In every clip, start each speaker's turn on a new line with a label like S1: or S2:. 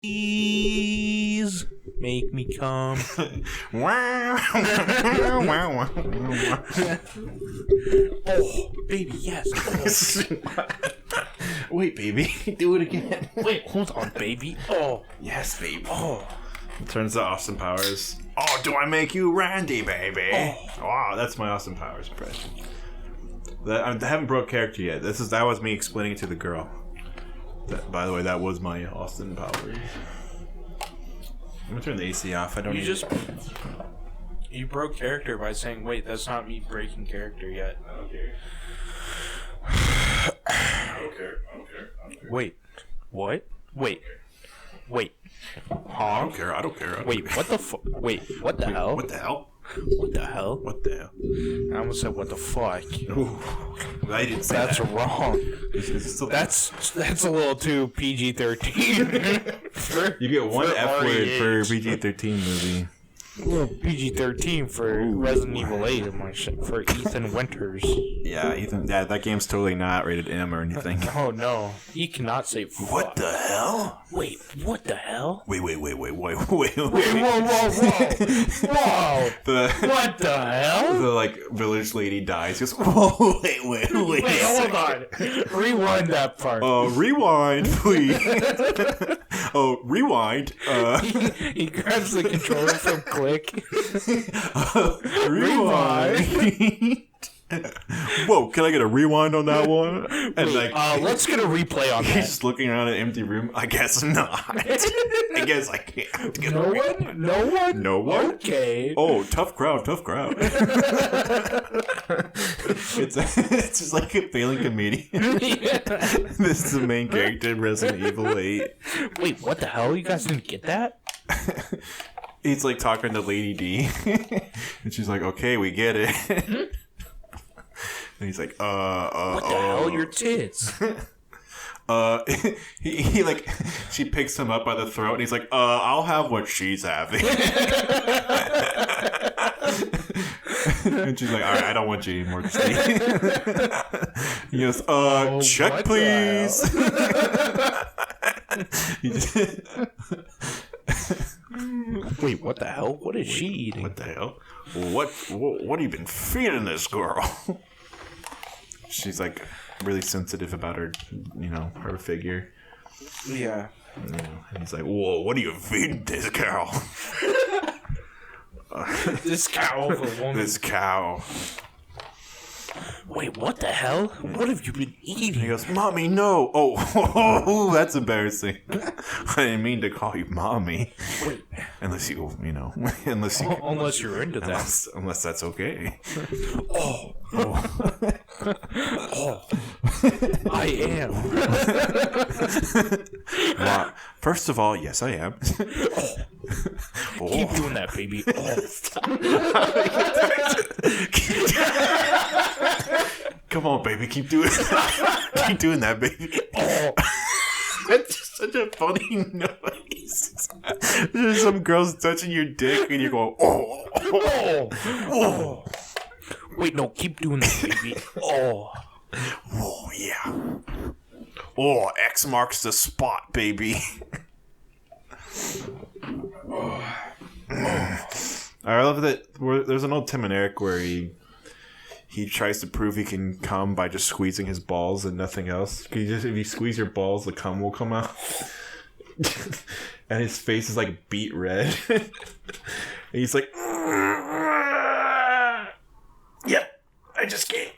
S1: Please make me come.
S2: Wow.
S1: Oh, baby, yes. Oh.
S2: Wait, baby. Do it again.
S1: Wait, hold on, baby. Oh,
S2: Yes, baby.
S1: oh.
S2: Turns to Austin Powers. Oh, do I make you Randy, baby?
S1: Oh.
S2: Wow, that's my Austin Powers impression. I haven't broke character yet. That was me explaining it to the girl. By the way, that was my Austin Powers. I'm gonna turn the AC off.
S1: You broke character by saying, "Wait, that's not me breaking character yet."
S2: I don't care. I don't care.
S1: Wait, what? Wait.
S2: I don't care.
S1: Wait, what the fuck? Wait, what the hell?
S2: What the hell?
S1: What the hell?
S2: What the hell?
S1: I almost said, "What the fuck?"
S2: Ooh, I didn't say
S1: That's
S2: that.
S1: wrong.
S2: It's still-
S1: That's a little too PG-13.
S2: You get one
S1: for
S2: F word
S1: REH.
S2: for a PG-13 movie.
S1: Well, PG-13 for Resident Evil 8 and my shit, for Ethan Winters.
S2: Yeah, Ethan. Yeah, that game's totally not rated M or anything.
S1: Oh no, he cannot say fuck.
S2: What the hell?
S1: Wait, what the hell?
S2: Wait.
S1: Wait, whoa.
S2: The
S1: What the hell?
S2: the village lady dies. Just whoa, wait.
S1: Wait, hold on. Rewind that part.
S2: Rewind, please. Rewind.
S1: He grabs the controller from Click.
S2: Rewind. Whoa, can I get a rewind on that one? And
S1: Let's get a replay on
S2: he's
S1: that.
S2: just looking around an empty room. I guess not. I guess I can't. Get a rewind.
S1: No one?
S2: No one?
S1: Okay.
S2: Oh, tough crowd. It's just like a failing comedian. This is the main character in Resident Evil 8.
S1: Wait, what the hell? You guys didn't get that?
S2: He's like talking to Lady D. And she's like, okay, we get it. And he's like,
S1: What the hell? Your tits.
S2: he like, she picks him up by the throat and he's like, I'll have what she's having. And she's like, all right, I don't want you anymore, Steve. He goes, check,
S1: what
S2: please.
S1: Wait, what the hell? What is she eating?
S2: What the hell? What have you been feeding this girl? She's like really sensitive about her, her figure.
S1: Yeah.
S2: And he's like, whoa, what are you feeding this girl?
S1: This cow of a woman.
S2: This cow.
S1: Wait, what the hell? What have you been eating?
S2: He goes, Mommy, no. Oh, that's embarrassing. I didn't mean to call you Mommy.
S1: Wait.
S2: Unless
S1: Unless you're into that.
S2: Unless that's okay.
S1: Oh. I am.
S2: Well, first of all, yes, I am.
S1: Keep doing that, baby.
S2: Come on, baby, keep doing that, baby. That's just such a funny noise. There's some girls touching your dick and you're going, oh.
S1: Wait, no, keep doing that, baby. Oh,
S2: Yeah. Oh, X marks the spot, baby. I love that there's an old Tim and Eric where he tries to prove he can come by just squeezing his balls and nothing else. If you squeeze your balls, the cum will come out. And his face is like beet red. And he's like, yep, I just came.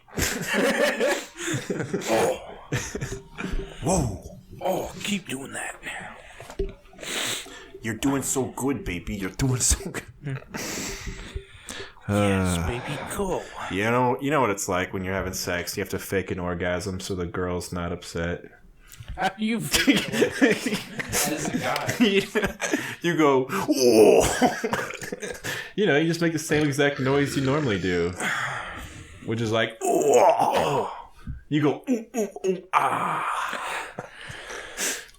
S2: Whoa.
S1: oh, keep doing that.
S2: You're doing so good, baby. You're doing so good.
S1: Yes, baby, go.
S2: You know what it's like when you're having sex. You have to fake an orgasm so the girl's not upset.
S1: How do you feel? As a guy.
S2: You go, oh. You just make the same exact noise you normally do, which is like, oh. You go, ah.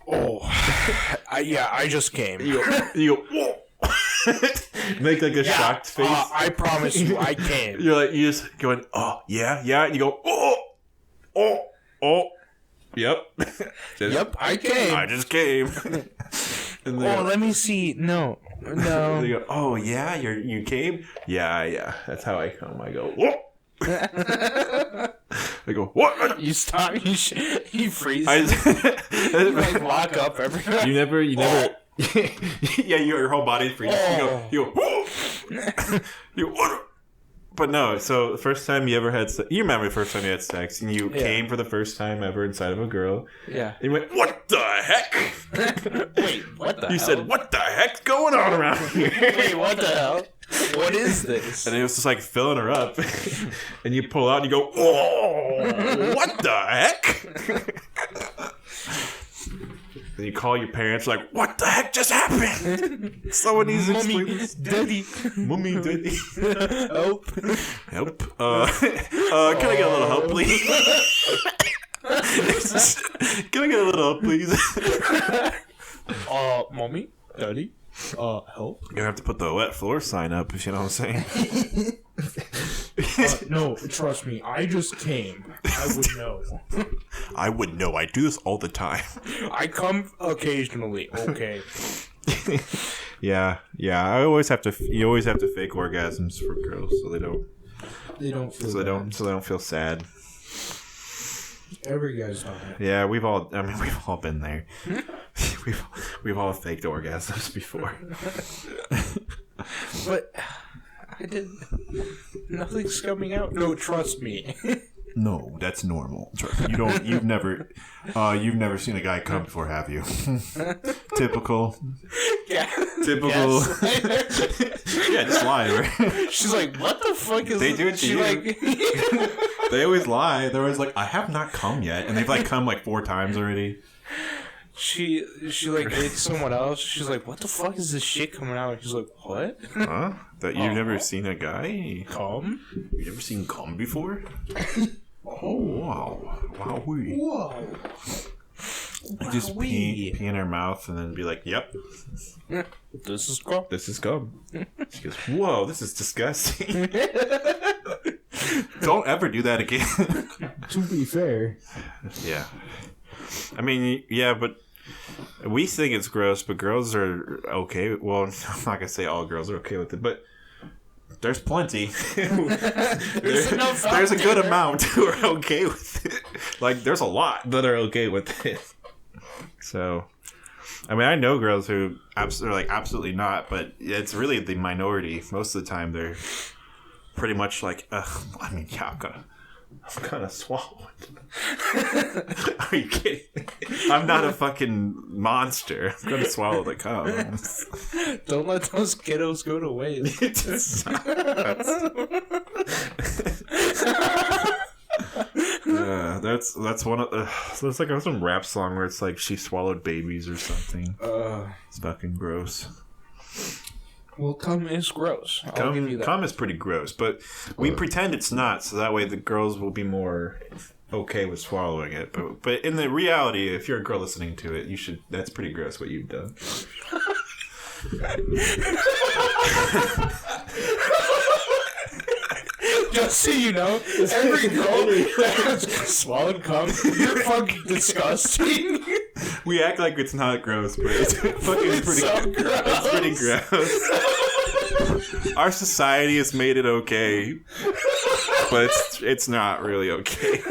S1: Oh, I just came.
S2: You go, whoa. Make like a shocked face.
S1: I promise you, I came.
S2: You just going, oh yeah, and you go, oh, yep,
S1: Yep, I came.
S2: I just came. And they
S1: let me see. No.
S2: They go, oh yeah, you came? Yeah. That's how I come. I go, what? They go, what?
S1: You stop. You freeze. You like lock up everything.
S2: You never. Yeah, your whole body freezes. You go, what? But no, so the first time you ever had sex, you remember the first time you had sex and you came for the first time ever inside of a girl. Yeah. And you went, what the heck?
S1: Wait, what the hell?
S2: You said, what the heck's going on around here?
S1: Wait, what the hell? What is this?
S2: And it was just like filling her up. And you pull out and you go, oh, what the heck? And you call your parents like, what the heck just happened? Someone needs to explain this.
S1: Daddy.
S2: Mommy, daddy.
S1: Help.
S2: Help. Can I get a little help, please? Can I get a little help, please?
S1: Mommy, daddy, help.
S2: You're gonna have to put the wet floor sign up, if you know what I'm saying.
S1: No, trust me. I just came. I would know.
S2: I would know. I do this all the time.
S1: I come occasionally. Okay.
S2: Yeah. I always have to. You always have to fake orgasms for girls, so they don't.
S1: They don't feel.
S2: So they don't feel sad.
S1: Every guy's done it.
S2: Yeah, we've all been there. we've all faked orgasms before.
S1: But I didn't. Nothing's coming out. No, trust me.
S2: No, that's normal. You've never seen a guy come before, have you? Typical. Yeah. Typical. Yeah, just lie, right?
S1: She's like, what the fuck is
S2: they do it to you? Like... They always lie. They're always like, I have not come yet, and they've like come like 4 times already.
S1: She like ate someone else. She's like, what the fuck is this shit coming out? He's like, what?
S2: Huh? That you've never seen a guy
S1: come?
S2: You never seen cum before? Oh wow! Wowee!
S1: Whoa!
S2: You just pee in her mouth and then be like, "Yep,
S1: this is cum.
S2: This is cum." She goes, "Whoa, this is disgusting." Don't ever do that again.
S1: To be fair,
S2: yeah. I mean, yeah, but we think it's gross, but girls are okay. Well, I'm not gonna say all girls are okay with it, but there's plenty. there's a good amount who are okay with it. Like, there's a lot that are okay with it. So, I mean, I know girls who are like absolutely not, but it's really the minority. Most of the time, they're pretty much like, I mean, yeah, I'm gonna swallow it. Are you kidding? I'm not a fucking monster. I'm gonna swallow the cum.
S1: Don't let those kiddos go to waste.
S2: That's one of the. There's like some rap song where it's like she swallowed babies or something. It's fucking gross.
S1: Well, cum is gross. I'll give you that.
S2: Cum is pretty gross, but we pretend it's not, so that way the girls will be more okay with swallowing it. But in the reality, if you're a girl listening to it, you should. That's pretty gross what you've done.
S1: Just so you know, every girl that has swallowed cum, you're fucking disgusting.
S2: We act like it's not gross, but it's fucking pretty.
S1: So gross.
S2: It's pretty gross. Our society has made it okay, but it's not really okay.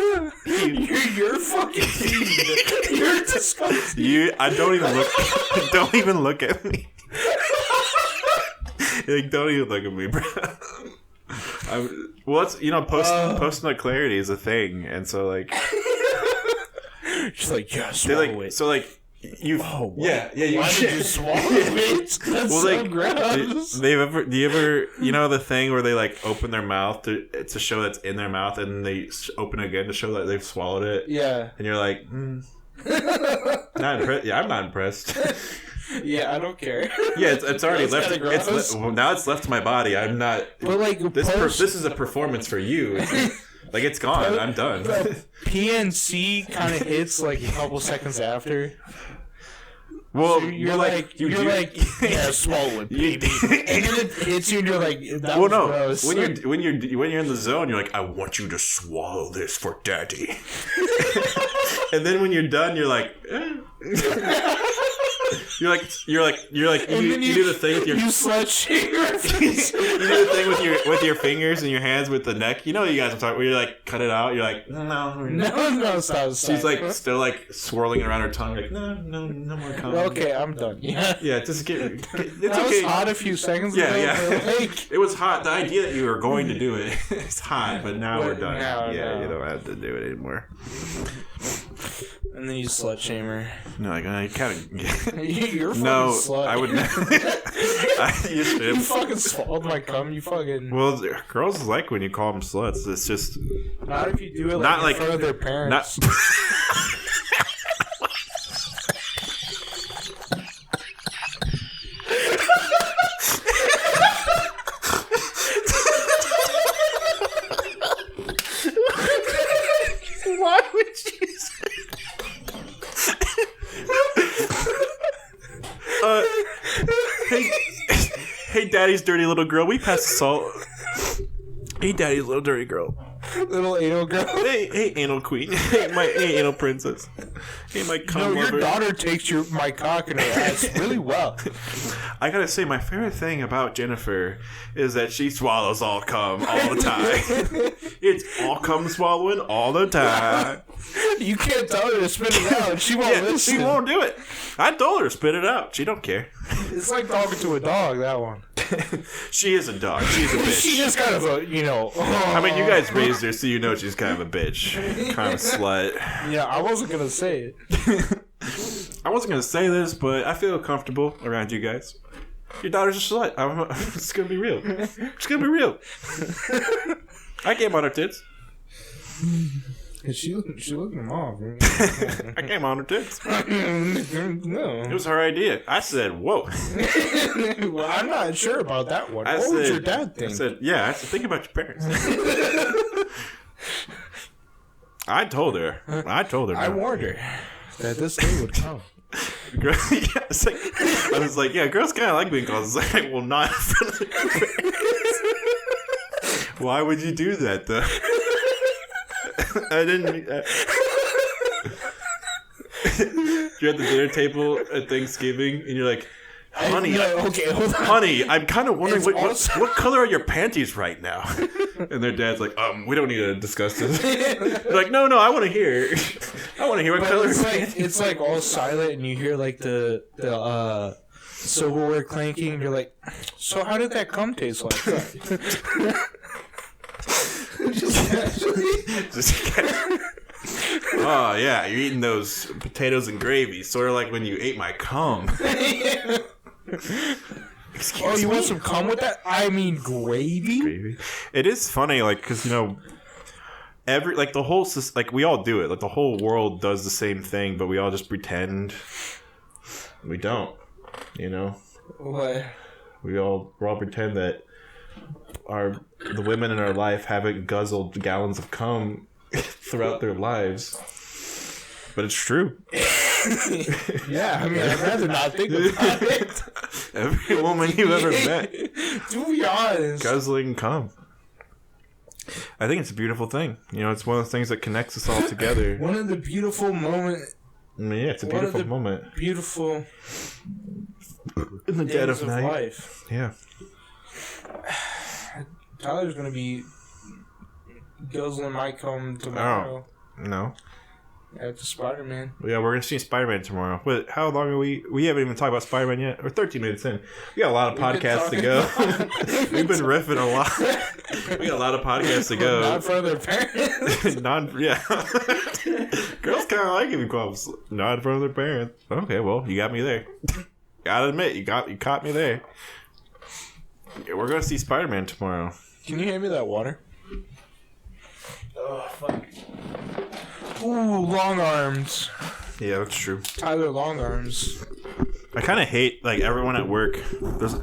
S1: You're fucking fiend. You're disgusting.
S2: Don't even look at me. Like, don't even look at me, bro. Well, it's, post-nut clarity is a thing, and so like,
S1: she's like, yeah, swallow it.
S2: So like, you,
S1: why
S2: did
S1: you swallow it? That's so gross.
S2: Do you ever, the thing where they like open their mouth to show that's in their mouth, and they open it again to show that they've swallowed it? Yeah. And you're like, not impressed. Yeah, I'm not impressed.
S1: Yeah, I don't care.
S2: Yeah, it's already left. Now it's left my body. I'm not. But like this is a performance for you. Like, it's gone. I'm done.
S1: PNC kind of hits like a couple seconds after.
S2: Well,
S1: so you're like, yeah, swallow it, baby. And then it hits you, and you're like, that was gross.
S2: When you're in the zone, you're like, I want you to swallow this for daddy. And then when you're done, you're like, You're like you do the thing with your
S1: you slut shame her face.
S2: you do the thing with your fingers and your hands with the neck. You know you guys are talking. Where you like cut it out. You're like
S1: no, stop.
S2: She's like still like swirling around her tongue. Like no more cum.
S1: Okay, I'm done. Yeah,
S2: just get. It's
S1: that
S2: okay.
S1: was hot a few seconds ago.
S2: Yeah.
S1: Like,
S2: It was hot. The idea that you were going to do it, it's hot. But now we're done.
S1: No.
S2: You don't have to do it anymore.
S1: And then you slut shame her.
S2: No, like I kind of.
S1: You're a fucking slut.
S2: I would.
S1: You fucking swallowed my cum. You fucking.
S2: Well, girls like when you call them sluts. It's just
S1: not if you do it
S2: not
S1: in front of their parents.
S2: Not. Why would you say? Hey, daddy's dirty little girl. We passed the salt. Hey, daddy's little dirty girl.
S1: Little anal girl.
S2: Hey, anal queen. Hey, anal princess. Hey, my cum
S1: your
S2: lover.
S1: daughter takes my cock in her ass really well.
S2: I gotta say, my favorite thing about Jennifer is that she swallows all cum all the time. It's all cum swallowing all the time.
S1: You can't tell her to spit it out. She won't listen.
S2: She won't do it. I told her to spit it out. She don't care.
S1: It's like talking to a dog, that one.
S2: She is a dog. She's a bitch.
S1: She just kind of a,
S2: I mean, you guys raised her, so you know she's kind of a bitch. Kind of a slut.
S1: Yeah, I wasn't going to say it.
S2: I wasn't going to say this, but I feel comfortable around you guys. Your daughter's a slut. It's going to be real. It's going to be real. I came on her tits.
S1: She looked them off.
S2: I came on her tits.
S1: No.
S2: It was her idea. I said, whoa.
S1: Well, I'm not sure about that one. What would your dad think?
S2: I said, think about your parents. I told her.
S1: I warned her that this day would come.
S2: I was like, girls kind of like being called. It's like, well, not in front of their parents. Why would you do that, though? I didn't. You're at the dinner table at Thanksgiving, and you're like, honey,
S1: hold on.
S2: Honey, I'm kind of wondering what color are your panties right now? And their dad's like, we don't need to discuss this. They're like, no, I want to hear. I want to hear what color.
S1: It's like all silent, and you hear like the silverware clanking, and you're like, so how did that cum taste like that?
S2: Oh yeah, you're eating those potatoes and gravy, sort of like when you ate my cum.
S1: Excuse me? Want some cum with that? I mean gravy?
S2: It is funny, like, because the whole we all do it, like the whole world does the same thing, but we all just pretend we don't.
S1: What?
S2: We're all pretend that the women in our life haven't guzzled gallons of cum throughout their lives, but it's true.
S1: Yeah, I mean, I'd rather not think about it.
S2: Every woman you've ever met,
S1: to be honest,
S2: guzzling cum. I think it's a beautiful thing. It's one of the things that connects us all together.
S1: One of the beautiful moments.
S2: I mean, it's a beautiful moment.
S1: Beautiful.
S2: In the dead of night.
S1: Life.
S2: Yeah.
S1: Tyler's gonna be guzzling my cum tomorrow.
S2: Oh, no.
S1: After Spider-Man.
S2: Yeah, we're gonna see Spider-Man tomorrow. But how long are we? We haven't even talked about Spider-Man yet. We're 13 minutes in. We got a lot of podcasts to go. We've been riffing a lot. We got a lot of podcasts to go.
S1: Not for their parents.
S2: Girls kind of like it because not in front of their parents. Okay, well, you got me there. Gotta admit, you caught me there. Yeah, we're gonna see Spider-Man tomorrow.
S1: Can you hand me that water? Oh, fuck. Ooh, long arms.
S2: Yeah, that's true.
S1: Tyler long arms.
S2: I kind of hate, everyone at work.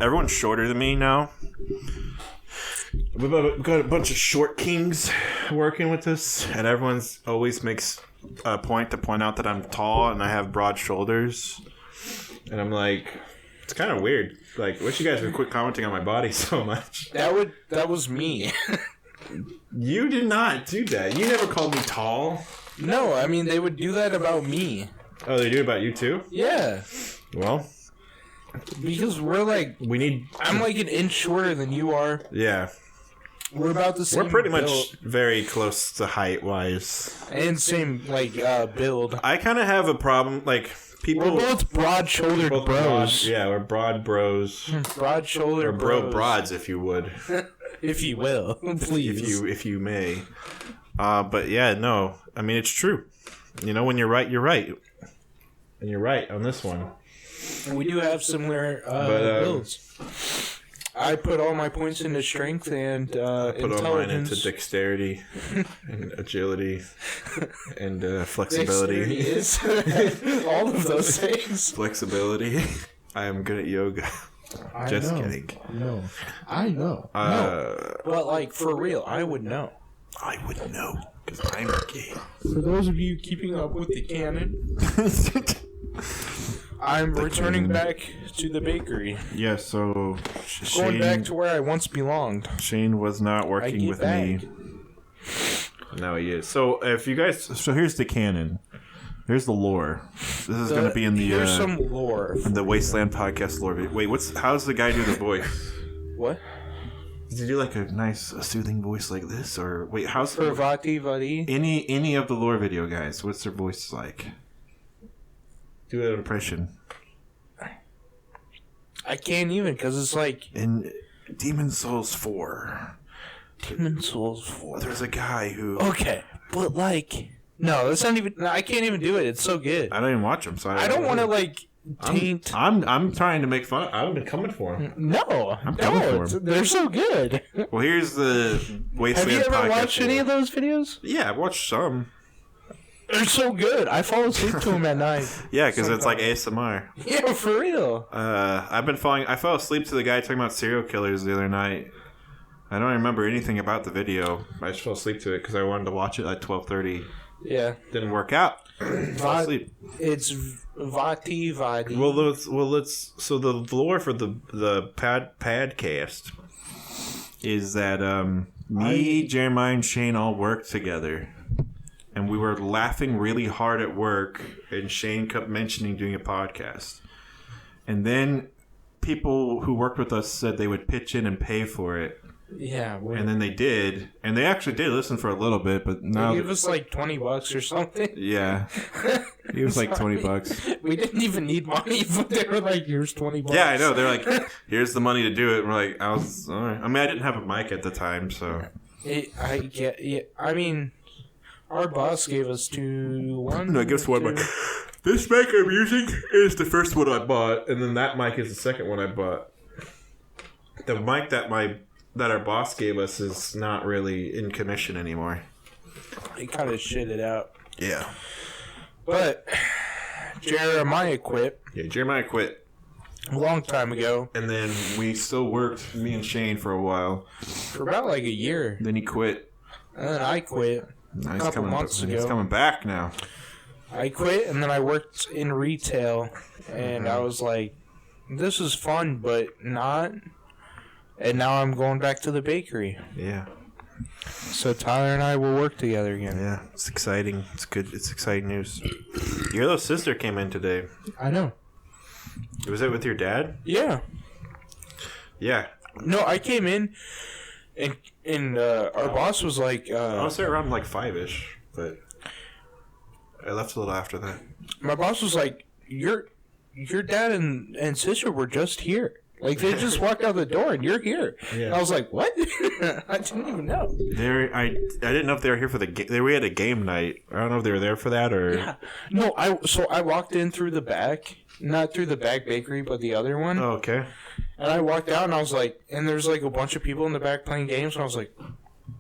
S2: Everyone's shorter than me now. We've got a bunch of short kings working with us, and everyone's always makes a point to point out that I'm tall and I have broad shoulders. And I'm like, it's kind of weird. Wish you guys would quit commenting on my body so much.
S1: That was me.
S2: You did not do that. You never called me tall.
S1: No, I mean, they would do that about me.
S2: Oh, they do it about you too?
S1: Yeah.
S2: Well,
S1: because we're like I'm like an inch shorter than you are.
S2: Yeah.
S1: We're about the same.
S2: We're pretty
S1: build.
S2: much very close to height wise,
S1: and same like build.
S2: I kind of have a problem. Like people,
S1: we're both broad-shouldered bros.
S2: We're broad bros.
S1: Broad-shouldered
S2: or bro broads, if you would,
S1: if you will, please.
S2: If you may. But yeah, no. I mean, it's true. You know, when you're right, you're right, and you're right on this one.
S1: We do have similar builds. I put all my points into strength and intelligence. Put all mine into
S2: dexterity and agility and flexibility.
S1: All of those things.
S2: Flexibility. I am good at yoga. Just kidding.
S1: No. I know. No. But, like, for real, I would know.
S2: I would know. Because I'm gay.
S1: For those of you keeping up with the canon... I'm returning back to the bakery.
S2: Yeah, so
S1: Going back to where I once belonged.
S2: Shane was not working with me. No, he is. So if you guys, so here's the canon. Here's the lore. This is going to be in the
S1: here's some lore.
S2: In the Wasteland podcast lore. Wait, how's the guy do the voice?
S1: What?
S2: Does he do like a nice soothing voice like this, or wait, how's
S1: for Vati Vati?
S2: Any of the lore video guys? What's their voice like? Do an impression.
S1: I can't even, because it's like...
S2: In Demon Souls 4.
S1: Demon Souls 4.
S2: There's a guy who...
S1: Okay, but like... No, that's not even... I can't even do it. It's so good.
S2: I don't even watch him, so
S1: I don't want to, like, taint...
S2: I'm trying to make fun. I've been coming for him.
S1: No. I'm coming for him. They're so good.
S2: Well, here's the Wasteland podcast.
S1: Have you ever watched any of those videos?
S2: Yeah, I've watched some.
S1: They're so good. I fall asleep to them at night.
S2: Yeah, because it's like ASMR.
S1: Yeah, for real.
S2: I fell asleep to the guy talking about serial killers the other night. I don't remember anything about the video. I just fell asleep to it because I wanted to watch it at 12:30.
S1: Yeah.
S2: Didn't work out. Fell asleep.
S1: It's Vati Vati.
S2: Well, let's. So the lore for the podcast is that me, Jeremiah, and Shane all worked together. And we were laughing really hard at work, and Shane kept mentioning doing a podcast. And then people who worked with us said they would pitch in and pay for it.
S1: Yeah.
S2: And then they did. And they actually did listen for a little bit, but now...
S1: They gave us like $20 or something.
S2: Yeah. It was like $20.
S1: We didn't even need money, but they were like, here's $20.
S2: Yeah, I know. They're like, here's the money to do it. And we're like, all right. I mean, I didn't have a mic at the time, so...
S1: I mean... Our boss gave us one.
S2: No, give us one mic. This mic I'm using is the first one I bought, and then that mic is the second one I bought. The mic that our boss gave us is not really in commission anymore.
S1: He kind of shit it out.
S2: Yeah.
S1: But Jeremiah quit.
S2: Yeah, Jeremiah quit.
S1: A long time ago.
S2: And then we still worked, me and Shane, for a while.
S1: For about like a year.
S2: Then he quit.
S1: And then I quit.
S2: A couple months ago. He's coming back now.
S1: I quit, and then I worked in retail, and I was like, this is fun, but not. And now I'm going back to the bakery.
S2: Yeah.
S1: So Tyler and I will work together again.
S2: Yeah, it's exciting. It's good. It's exciting news. Your little sister came in today.
S1: I know.
S2: Was it with your dad?
S1: Yeah.
S2: Yeah.
S1: No, I came in, and our boss was like...
S2: I was there around like 5-ish, but I left a little after that.
S1: My boss was like, your dad and sister were just here. Like, they just walked out the door, and you're here. Yeah. And I was like, what? I didn't even know.
S2: I didn't know if they were here for the game. We had a game night. I don't know if they were there for that or...
S1: Yeah. No, I walked in through the back. Not through the back bakery, but the other one.
S2: Oh, okay.
S1: And I walked out, and I was like... And there's, like, a bunch of people in the back playing games, and I was like,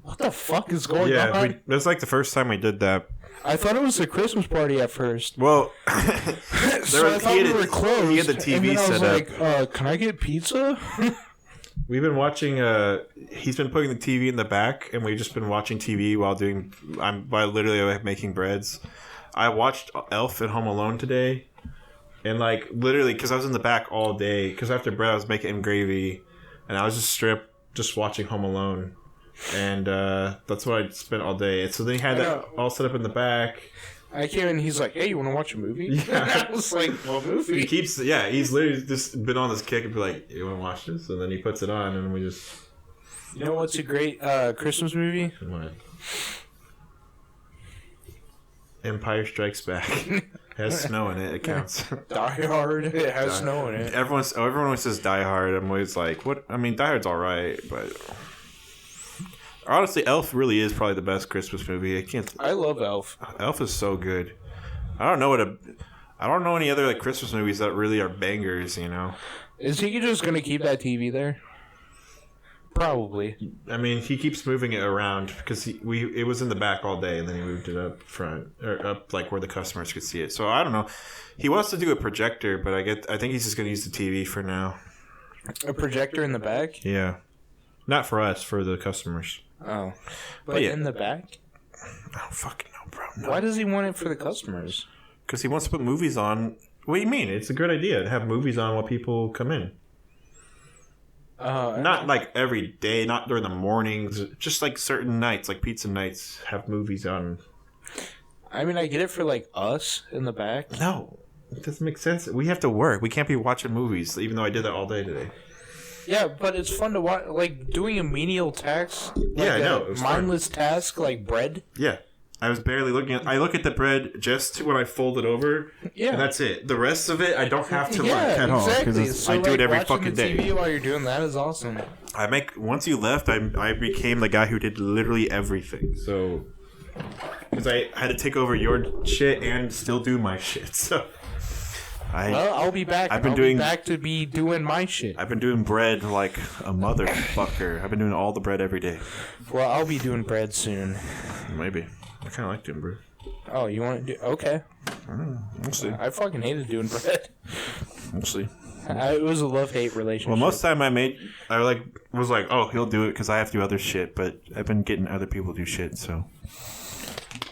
S1: what the fuck is going on?
S2: Yeah, it was like the first time we did that.
S1: I thought it was a Christmas party at first.
S2: Well,
S1: so I thought we were closed.
S2: He had the TV
S1: and then I was
S2: set
S1: like, can I get pizza?
S2: We've been watching. He's been putting the TV in the back, and we've just been watching TV while doing. By literally making breads. I watched Elf and Home Alone today, and like literally because I was in the back all day. Because after bread, I was making gravy, and I was just watching Home Alone. And that's what I spent all day. And so they had that all set up in the back.
S1: I came in and he's like, hey, you want to watch a movie?
S2: Yeah.
S1: I was like, what movie?
S2: He's literally just been on this kick and be like, you want to watch this? And then he puts it on and we just...
S1: You know what's a great Christmas movie?
S2: What? Empire Strikes Back. It has snow in it. It counts.
S1: Die Hard. It has snow in it.
S2: Everyone always says Die Hard. I'm always like, what? I mean, Die Hard's all right, but honestly, Elf really is probably the best Christmas movie.
S1: I love Elf.
S2: Elf is so good. I don't know any other like Christmas movies that really are bangers. You know?
S1: Is he just gonna keep that TV there? Probably.
S2: I mean, he keeps moving it around because it was in the back all day, and then he moved it up front or up like where the customers could see it. So I don't know. He wants to do a projector, but I think he's just gonna use the TV for now.
S1: A projector in the back?
S2: Yeah, not for us, for the customers.
S1: Oh, but
S2: yeah.
S1: In the back?
S2: I don't fucking know, bro. No.
S1: Why does he want it for the customers?
S2: Because he wants to put movies on. What do you mean? It's a good idea to have movies on while people come in. Not like every day, not during the mornings, just like certain nights, like pizza nights, have movies on.
S1: I mean, I get it for like us in the back.
S2: No, it doesn't make sense. We have to work. We can't be watching movies, even though I did that all day today.
S1: Yeah, but it's fun to watch, like doing a menial task. Like
S2: yeah, I know.
S1: Mindless task like bread.
S2: Yeah. I was barely looking at... I look at the bread just when I fold it over, and that's it. The rest of it, I don't have to look at all, because I do it every fucking day.
S1: TV while you're doing that is awesome.
S2: Once you left, I became the guy who did literally everything, so... Because I had to take over your shit and still do my shit, so...
S1: I'll be back. I'll be back to be doing my shit.
S2: I've been doing bread like a motherfucker. I've been doing all the bread every day.
S1: Well, I'll be doing bread soon.
S2: Maybe. I kind of like doing bread.
S1: Oh, you want to do... Okay.
S2: We'll see.
S1: I fucking hated doing bread.
S2: We'll see.
S1: It was a love-hate relationship.
S2: Well, most of the time I was like, oh, he'll do it because I have to do other shit, but I've been getting other people to do shit, so...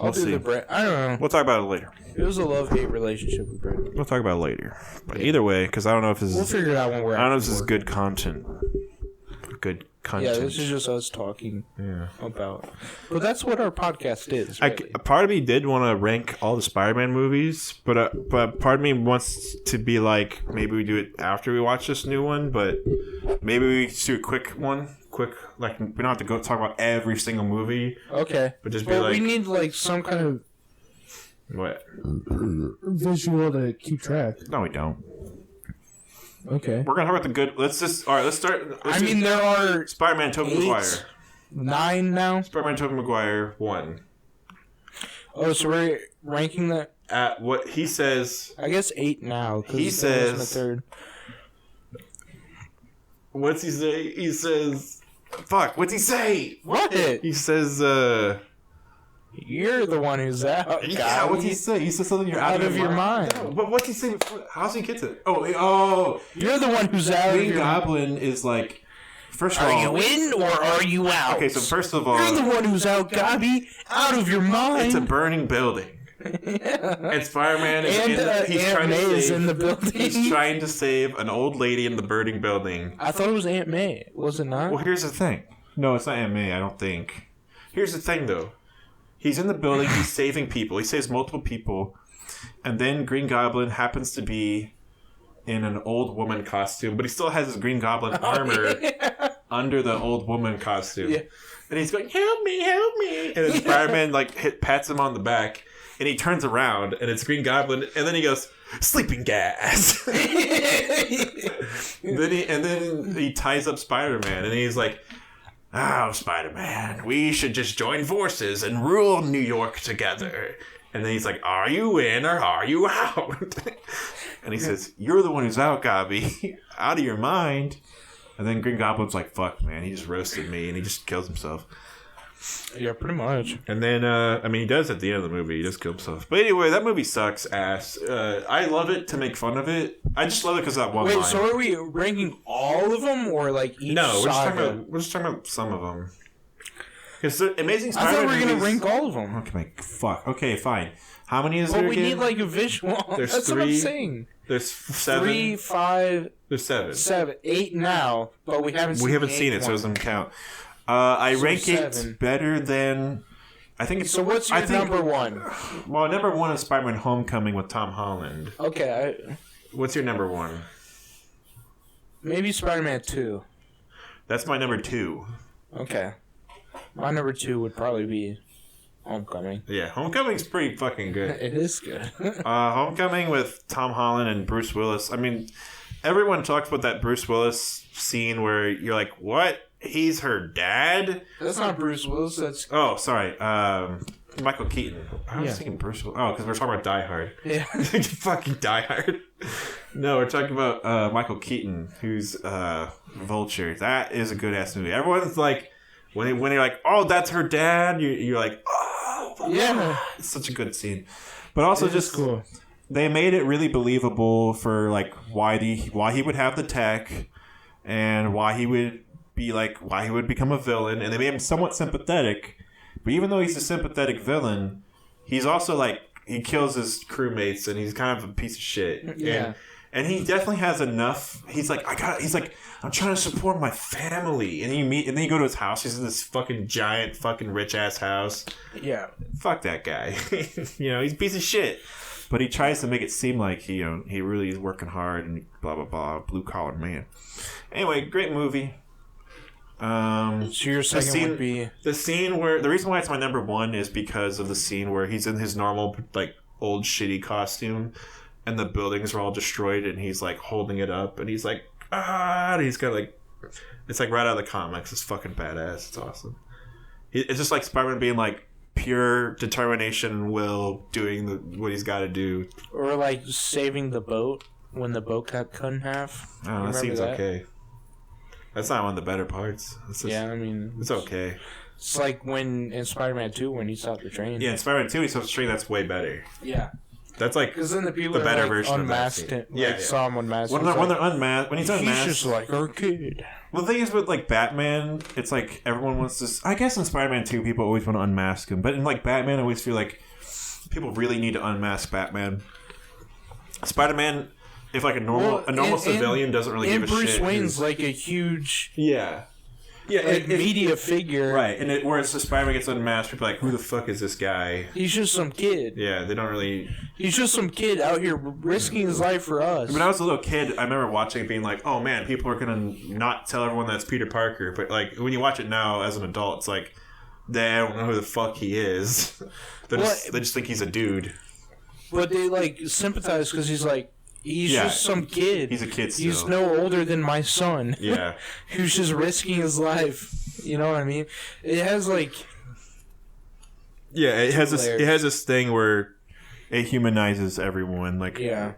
S1: I'll do the bread. I don't know.
S2: We'll talk about it later.
S1: It was a love-hate relationship with bread.
S2: We'll talk about it later. But either way, because I don't know if this is...
S1: We'll figure it out when we're...
S2: I don't know if this is good content. Good content.
S1: Yeah, this is just us talking about... But that's what our podcast is, really.
S2: Part of me did want to rank all the Spider-Man movies, but part of me wants to be like, maybe we do it after we watch this new one, but maybe we just do a quick one. Like, we don't have to go talk about every single movie.
S1: Okay.
S2: But just be like...
S1: we need, like, some kind of...
S2: What?
S1: Visual to keep track.
S2: No, we don't.
S1: Okay.
S2: We're going to talk about the good... Let's start...
S1: there are...
S2: Spider-Man, Tobey Maguire.
S1: 9 now?
S2: Spider-Man, Tobey Maguire, 1.
S1: Oh, so we're ranking that...
S2: At what he says...
S1: I guess 8 now.
S2: He says...
S1: The third.
S2: What's he say? He says... Fuck, what's he say?
S1: What?
S2: He says,
S1: You're the one who's out.
S2: Yeah, what's he say? He says something you're out of your mind. No, but what's he say before? How's he get to it? Oh.
S1: You're the one who's out of your mind.
S2: Green Goblin is like... First of all...
S1: Are you in or are you out?
S2: Okay, so first of all...
S1: You're the one who's out, Gabby. Out of your mind.
S2: It's a burning building. And Spider-Man
S1: is in the building.
S2: He's trying to save an old lady in the burning building.
S1: I thought it was Aunt May. Was it not?
S2: Well, here's the thing. No, it's not Aunt May, I don't think. Here's the thing, though. He's in the building. He's saving people. He saves multiple people. And then Green Goblin happens to be in an old woman costume, but he still has his Green Goblin armor under the old woman costume. Yeah. And he's going, help me, help me. And then Spider-Man pats him on the back. And he turns around, and it's Green Goblin, and then he goes, sleeping gas. and then he ties up Spider-Man, and he's like, oh, Spider-Man, we should just join forces and rule New York together. And then he's like, are you in or are you out? And he says, you're the one who's out, Gabby. Out of your mind. And then Green Goblin's like, fuck, man, he just roasted me, and he just kills himself.
S1: Yeah, pretty much.
S2: And then, he does at the end of the movie. He just kills himself. But anyway, that movie sucks ass. I love it to make fun of it. I just love it because that one line.
S1: Wait, so are we ranking all of them or like each saga?
S2: We're just talking about some of them. Because Amazing Spider-Man
S1: I thought we were going to rank all of them.
S2: Okay, fuck. Okay, fine. How many is there again?
S1: But we need like a visual. That's 3, what I'm saying.
S2: There's 7.
S1: 3, 5.
S2: There's 7.
S1: 7. 8 now, but we haven't seen it.
S2: We haven't seen it, so it doesn't count. I rank 7. It better than I think it's
S1: So what's your number one?
S2: Well, number one is Spider-Man: Homecoming with Tom Holland.
S1: Okay.
S2: What's your number one?
S1: Maybe Spider-Man 2.
S2: That's my number two.
S1: Okay. My number 2 would probably be Homecoming.
S2: Yeah, Homecoming's pretty fucking good.
S1: It is good.
S2: Homecoming with Tom Holland and Bruce Willis. I mean, everyone talks about that Bruce Willis scene where you're like, what? He's her dad?
S1: That's not Bruce Willis. That's...
S2: Oh, sorry. Michael Keaton. I was thinking Bruce Willis. Oh, because we're talking about Die Hard.
S1: Yeah.
S2: Fucking Die Hard. No, we're talking about Michael Keaton, who's Vulture. That is a good-ass movie. Everyone's like, when you're like, oh, that's her dad, you're like, oh.
S1: Yeah.
S2: It's such a good scene. But also just
S1: cool.
S2: They made it really believable for like why he would have the tech and why he would become a villain, and they made him somewhat sympathetic. But even though he's a sympathetic villain, he's also like he kills his crewmates and he's kind of a piece of shit.
S1: Yeah.
S2: And he definitely has enough. He's like, I'm trying to support my family. And then you go to his house. He's in this fucking giant, fucking rich ass house.
S1: Yeah.
S2: Fuck that guy. He's a piece of shit. But he tries to make it seem like he really is working hard and blah blah blah, blue collar man. Anyway, great movie.
S1: So your second would be
S2: the scene where the reason why it's my number one is because of the scene where he's in his normal like old shitty costume and the buildings are all destroyed and he's like holding it up and he's like and he's got like it's like right out of the comics. It's fucking badass. It's awesome. It's just like Spider-Man being like pure determination and will doing what he's got to do,
S1: or like saving the boat when the boat got cut in half.
S2: Oh, that seems okay. That's not one of the better parts.
S1: Yeah, I mean...
S2: It's okay.
S1: It's like when in Spider-Man 2 when he stopped the train.
S2: Yeah, in Spider-Man 2 he stopped the train. That's way better.
S1: Yeah.
S2: That's like
S1: because then the people
S2: better
S1: like
S2: version
S1: unmasked
S2: of that
S1: him. Yeah, saw him unmasked.
S2: When they're unmasked, when he's unmasked,
S1: he's just like our kid.
S2: Well, the thing is with like Batman, it's like everyone wants to. I guess in Spider-Man 2, people always want to unmask him, but in like Batman, I always feel like people really need to unmask Batman. Spider-Man, if like a normal civilian doesn't really give a
S1: Bruce
S2: shit.
S1: Bruce Wayne's like a huge
S2: like
S1: media figure,
S2: right? And whereas the Spider-Man gets unmasked, people are like, who the fuck is this guy?
S1: He's just some kid.
S2: Yeah, they don't really.
S1: He's just some kid out here risking his life for us.
S2: When I was a little kid, I remember watching it being like, oh man, people are gonna not tell everyone that's Peter Parker. But like when you watch it now as an adult, it's like they don't know who the fuck he is. They just think he's a dude.
S1: But they like sympathize because he's like. He's just some kid.
S2: He's a kid still.
S1: He's no older than my son.
S2: Yeah.
S1: Who's just risking his life. You know what I mean? It has like...
S2: Yeah, it has this thing where it humanizes everyone. Like,
S1: yeah.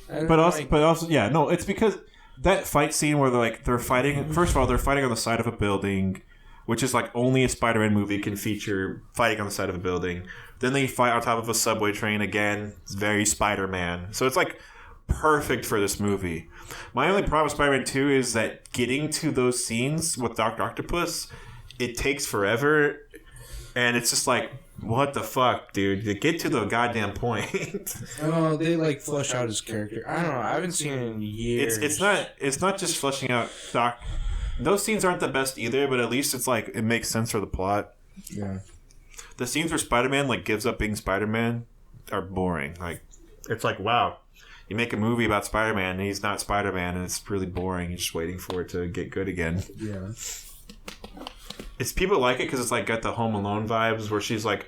S2: But also, yeah, no, it's because that fight scene where they're fighting... First of all, they're fighting on the side of a building, which is like only a Spider-Man movie can feature fighting on the side of a building. Then they fight on top of a subway train again. It's very Spider-Man. So it's like perfect for this movie. My only problem with Spider-Man 2 is that getting to those scenes with Dr. Octopus, it takes forever. And it's just like, what the fuck, dude? Get to the goddamn point.
S1: Oh, they like flesh out his character. I don't know. I haven't seen it in years.
S2: It's not just fleshing out Doc. Those scenes aren't the best either, but at least it's like it makes sense for the plot.
S1: Yeah.
S2: The scenes where Spider-Man like gives up being Spider-Man are boring. Like it's like, wow, you make a movie about Spider-Man and he's not Spider-Man and it's really boring. You're just waiting for it to get good again.
S1: Yeah.
S2: It's people like it because it's like got the Home Alone vibes where she's like,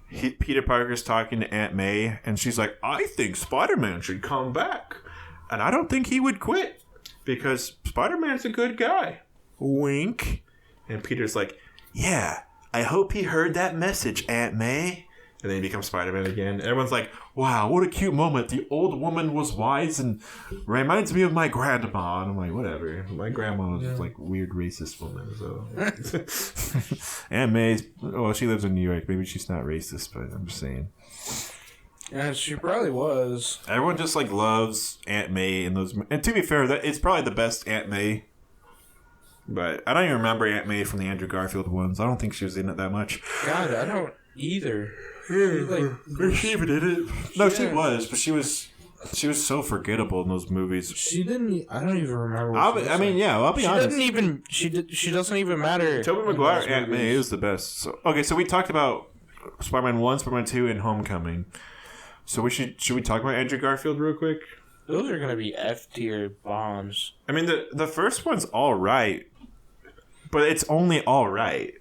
S2: Peter Parker's talking to Aunt May and she's like, I think Spider-Man should come back, and I don't think he would quit because Spider-Man's a good guy. Wink. And Peter's like, yeah. I hope he heard that message, Aunt May. And then he becomes Spider-Man again. Everyone's like, wow, what a cute moment. The old woman was wise and reminds me of my grandma. And I'm like, whatever. My grandma was like weird racist woman. So Aunt May, she lives in New York. Maybe she's not racist, but I'm just saying.
S1: Yeah, she probably was.
S2: Everyone just like loves Aunt May in those. And to be fair, it's probably the best Aunt May. But I don't even remember Aunt May from the Andrew Garfield ones. I don't think she was in it that much.
S1: God, I don't either.
S2: She even did it. No, she was, but she was She was so forgettable in those movies.
S1: She didn't. I don't even remember.
S2: I'll be honest.
S1: She doesn't even matter.
S2: Tobey Maguire Aunt May is the best. So, okay, so we talked about Spider-Man 1, Spider-Man 2, and Homecoming. So should we talk about Andrew Garfield real quick?
S1: Those are gonna be F tier bombs.
S2: I mean, the first one's all right, but it's only all right.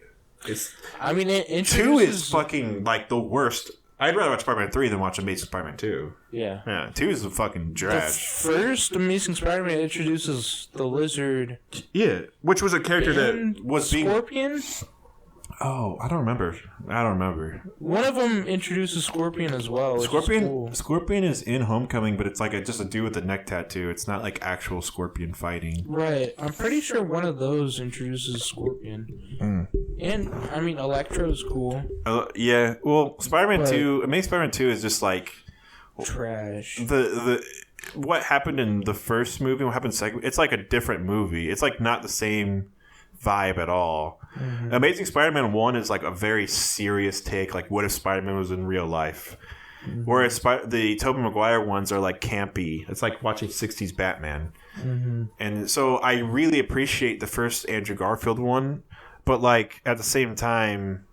S1: It
S2: 2 is fucking like the worst. I'd rather watch Spider-Man 3 than watch Amazing Spider-Man 2.
S1: Yeah.
S2: Yeah, 2 is a fucking trash.
S1: The first Amazing Spider-Man introduces the Lizard.
S2: Yeah, which was a character that was
S1: Scorpion?
S2: Oh, I don't remember.
S1: One of them introduces Scorpion as well.
S2: Scorpion is in Homecoming, but it's like just a dude with a neck tattoo. It's not like actual Scorpion fighting.
S1: Right. I'm pretty sure one of those introduces Scorpion. And, Electro's cool.
S2: Yeah. Well, Spider-Man 2, Amazing Spider-Man 2 is just like...
S1: trash.
S2: What happened in the first movie, what happened second, it's like a different movie. It's like not the same vibe at all. Mm-hmm. Amazing Spider-Man 1 is like a very serious take, like what if Spider-Man was in real life. Mm-hmm. Whereas the Tobey Maguire ones are like campy. It's like watching 60s Batman. Mm-hmm. And so I really appreciate the first Andrew Garfield one, but like at the same time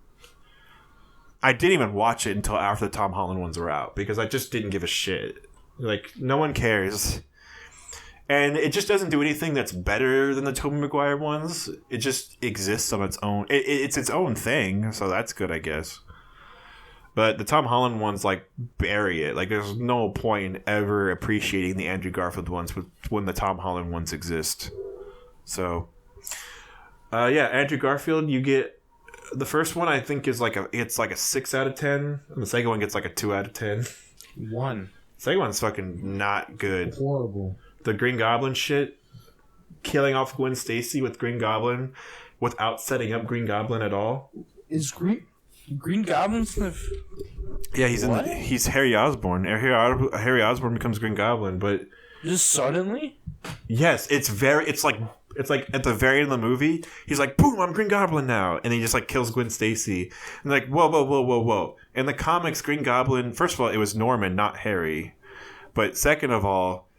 S2: I didn't even watch it until after the Tom Holland ones were out because I just didn't give a shit. Like no one cares. And it just doesn't do anything that's better than the Tobey Maguire ones. It just exists on its own. It's its own thing, so that's good, I guess. But the Tom Holland ones, like, bury it. Like, there's no point in ever appreciating the Andrew Garfield ones when the Tom Holland ones exist. So, Andrew Garfield, you get... The first one, I think, is like it's like a 6 out of 10. And the second one gets like a 2 out of 10.
S1: 1.
S2: The second one's fucking not good.
S1: Horrible.
S2: The Green Goblin shit, killing off Gwen Stacy with Green Goblin without setting up Green Goblin at all.
S1: Is Green Goblin
S2: Yeah, he's Harry Osborn. Harry Osborn becomes Green Goblin, but
S1: just suddenly?
S2: Yes, it's like at the very end of the movie, he's like, boom, I'm Green Goblin now. And he just like kills Gwen Stacy. And like, whoa. In the comics, Green Goblin, first of all, it was Norman, not Harry. But second of all,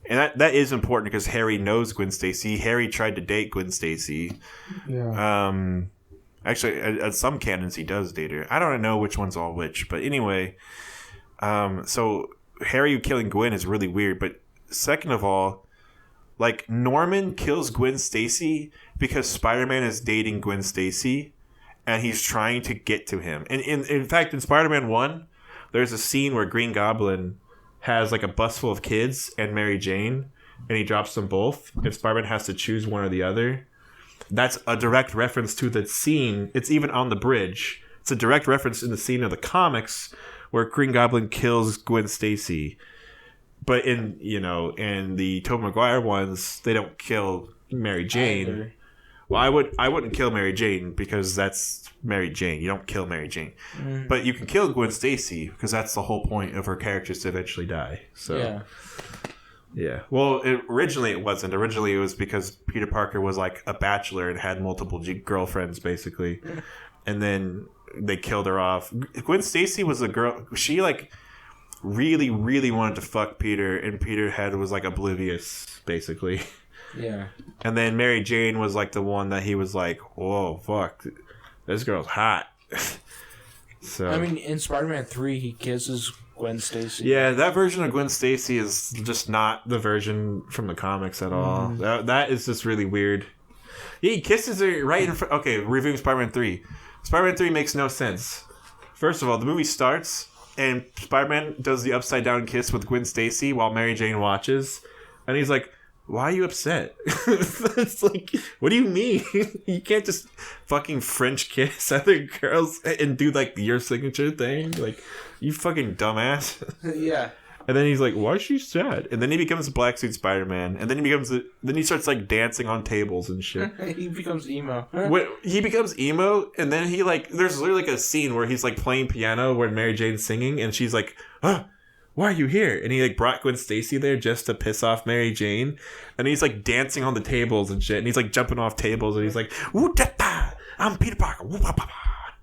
S2: and that is important because Harry knows Gwen Stacy. Harry tried to date Gwen Stacy. Yeah. Actually, at some canons, he does date her. I don't know which one's all which. But anyway, so Harry killing Gwen is really weird. But second of all, like, Norman kills Gwen Stacy because Spider-Man is dating Gwen Stacy. And he's trying to get to him. And in fact, in Spider-Man 1, there's a scene where Green Goblin has like a bus full of kids and Mary Jane, and he drops them both, and Spider-Man has to choose one or the other. That's a direct reference to the scene. It's even on the bridge. It's a direct reference in the scene of the comics where Green Goblin kills Gwen Stacy. But in the Tobey Maguire ones, they don't kill Mary Jane. Well, I wouldn't kill Mary Jane because that's Mary Jane. You don't kill Mary Jane. But you can kill Gwen Stacy because that's the whole point of her characters to eventually die. So yeah. Well, originally it wasn't. Originally it was because Peter Parker was like a bachelor and had multiple girlfriends basically. And then they killed her off. Gwen Stacy was a girl. She like really, really wanted to fuck Peter, and Peter was like oblivious basically. Yeah. And then Mary Jane was like the one that he was like, whoa, fuck, this girl's hot. So
S1: in Spider-Man 3, he kisses Gwen Stacy.
S2: Yeah, that version of Gwen Stacy is just not the version from the comics at all. That is just really weird. He kisses her right in front. Okay, reviewing Spider-Man 3. Spider-Man 3 makes no sense. First of all, the movie starts and Spider-Man does the upside down kiss with Gwen Stacy while Mary Jane watches, and he's like, why are you upset? It's like, what do you mean? You can't just fucking French kiss other girls and do like your signature thing. Like, you fucking dumbass. Yeah. And then he's like, why is she sad? And then he becomes Black Suit Spider-Man. And then he starts like dancing on tables and shit.
S1: He becomes emo.
S2: He becomes emo, and then he like, there's literally like a scene where he's like playing piano where Mary Jane's singing, and she's like, why are you here? And he like brought Gwen Stacy there just to piss off Mary Jane. And he's like dancing on the tables and shit. And he's like jumping off tables, and he's like, woo-da-da, I'm Peter Parker. Woo-pa-pa-pa.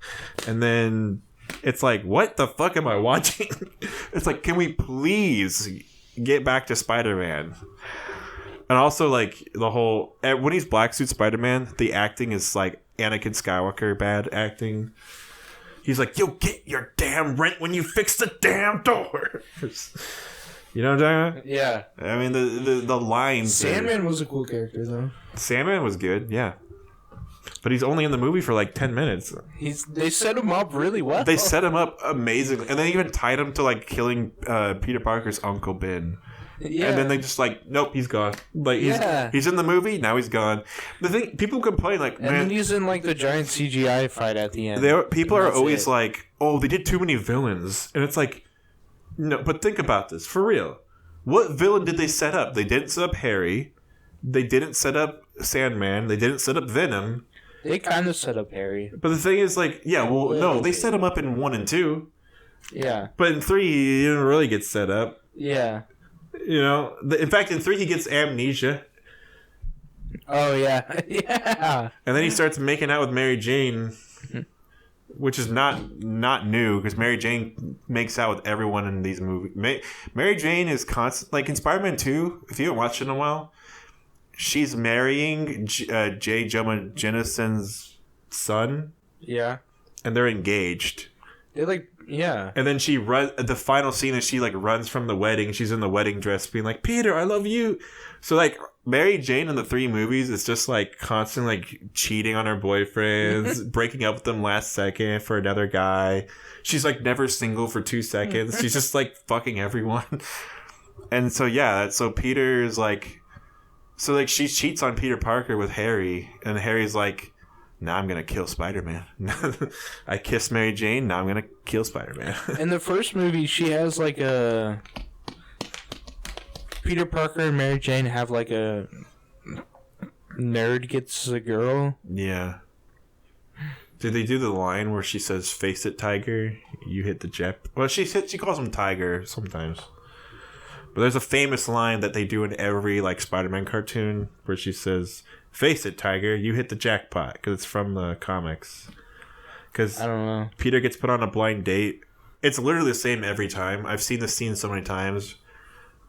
S2: And then it's like, what the fuck am I watching? It's like, can we please get back to Spider-Man. And also, like, the whole... When he's Black Suit Spider-Man, the acting is, like, Anakin Skywalker bad acting. He's like, you'll get your damn rent when you fix the damn door. You know what I'm talking about?
S1: Yeah.
S2: I mean, the lines...
S1: Sandman was a cool character, though.
S2: Sandman was good, yeah. But he's only in the movie for, like, 10 minutes.
S1: They set him up really well.
S2: They set him up amazingly. And they even tied him to, like, killing Peter Parker's Uncle Ben. Yeah. And then they just like, nope, he's gone. Like he's in the movie, now he's gone. The thing, people complain like, man,
S1: and then he's in like the giant CGI fight at the end.
S2: People are always like, oh, they did too many villains, and it's like, no. But think about this for real. What villain did they set up? They didn't set up Harry. They didn't set up Sandman. They didn't set up Venom.
S1: They kind of set up Harry.
S2: But the thing is, like, yeah, well, no, they set him up in 1 and 2.
S1: Yeah.
S2: But in 3, he didn't really get set up.
S1: Yeah.
S2: You know, in fact, in 3 he gets amnesia.
S1: Oh yeah, yeah.
S2: And then he starts making out with Mary Jane, which is not new because Mary Jane makes out with everyone in these movies. Mary Jane is constant. Like in Spider-Man 2, if you haven't watched it in a while, she's marrying J. Jonah Jameson's son.
S1: Yeah,
S2: and they're engaged.
S1: They're like. Yeah.
S2: And then the final scene is she like runs from the wedding. She's in the wedding dress being like, Peter, I love you. So like Mary Jane in the 3 movies is just like constantly like cheating on her boyfriends, breaking up with them last second for another guy. She's like never single for 2 seconds. She's just like fucking everyone. And so yeah, so Peter's like, so like she cheats on Peter Parker with Harry, and Harry's like, now I'm going to kill Spider-Man. I kissed Mary Jane, now I'm going to kill Spider-Man.
S1: In the first movie, she has like a... Peter Parker and Mary Jane have like a... Nerd gets a girl.
S2: Yeah. Did they do the line where she says, face it, Tiger? You hit the jet... Well, she calls him Tiger sometimes. But there's a famous line that they do in every like Spider-Man cartoon where she says... Face it, Tiger, you hit the jackpot, because it's from the comics. Because
S1: I don't know.
S2: Peter gets put on a blind date. It's literally the same every time. I've seen this scene so many times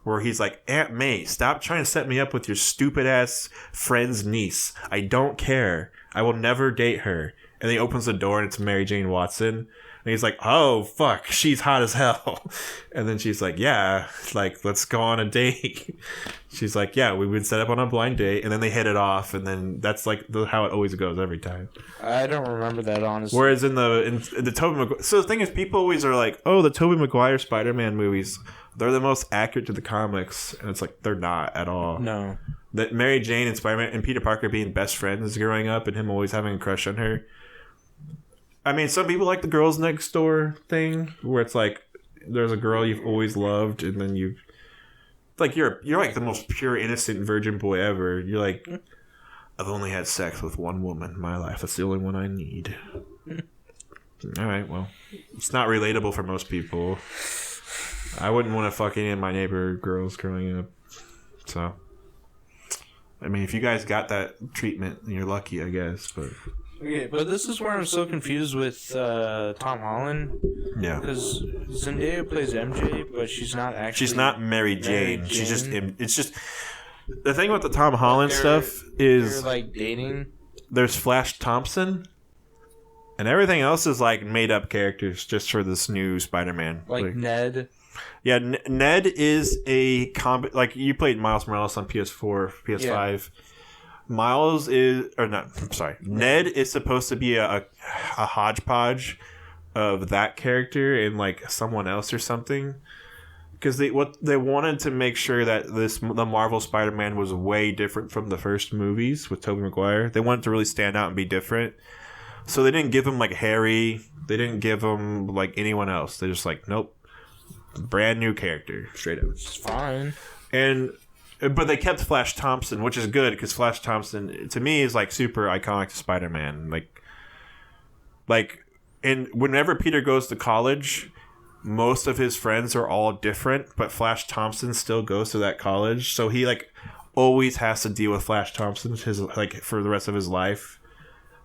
S2: where he's like, Aunt May, stop trying to set me up with your stupid-ass friend's niece. I don't care. I will never date her. And then he opens the door and it's Mary Jane Watson. And he's like, oh, fuck, she's hot as hell. And then she's like, yeah, like, let's go on a date. She's like, yeah, we would set up on a blind date. And then they hit it off. And then that's like how it always goes every time.
S1: I don't remember that, honestly.
S2: Whereas in the Tobey Maguire... So the thing is, people always are like, oh, the Tobey Maguire Spider-Man movies, they're the most accurate to the comics. And it's like, they're not at all.
S1: No.
S2: That Mary Jane and Spider-Man and Peter Parker being best friends growing up and him always having a crush on her. I mean, some people like the girls next door thing, where it's like there's a girl you've always loved, and then you're like the most pure, innocent virgin boy ever. You're like, I've only had sex with one woman in my life. That's the only one I need. All right, well, it's not relatable for most people. I wouldn't want to fuck any of my neighbor girls growing up. So, I mean, if you guys got that treatment, you're lucky, I guess, but...
S1: Okay, but this is where I'm so confused with Tom Holland.
S2: Yeah.
S1: Because Zendaya plays MJ, but she's not actually...
S2: She's not Mary Jane. She's just... It's just... The thing about the Tom Holland stuff is...
S1: They're, like, dating.
S2: There's Flash Thompson, and everything else is, like, made-up characters just for this new Spider-Man.
S1: Like Ned.
S2: Yeah, Ned is a... Like, you played Miles Morales on PS4, PS5. Yeah. Miles is, or not, I'm sorry, Ned is supposed to be a hodgepodge of that character and like someone else or something, because they wanted to make sure that the Marvel Spider-Man was way different from the first movies with Tobey Maguire. They wanted to really stand out and be different, so they didn't give him like Harry, they didn't give him like anyone else. They're just like, nope, brand new character, straight up.
S1: It's fine.
S2: But they kept Flash Thompson, which is good because Flash Thompson, to me, is like super iconic to Spider-Man. And whenever Peter goes to college, most of his friends are all different, but Flash Thompson still goes to that college, so he like always has to deal with Flash Thompson for the rest of his life.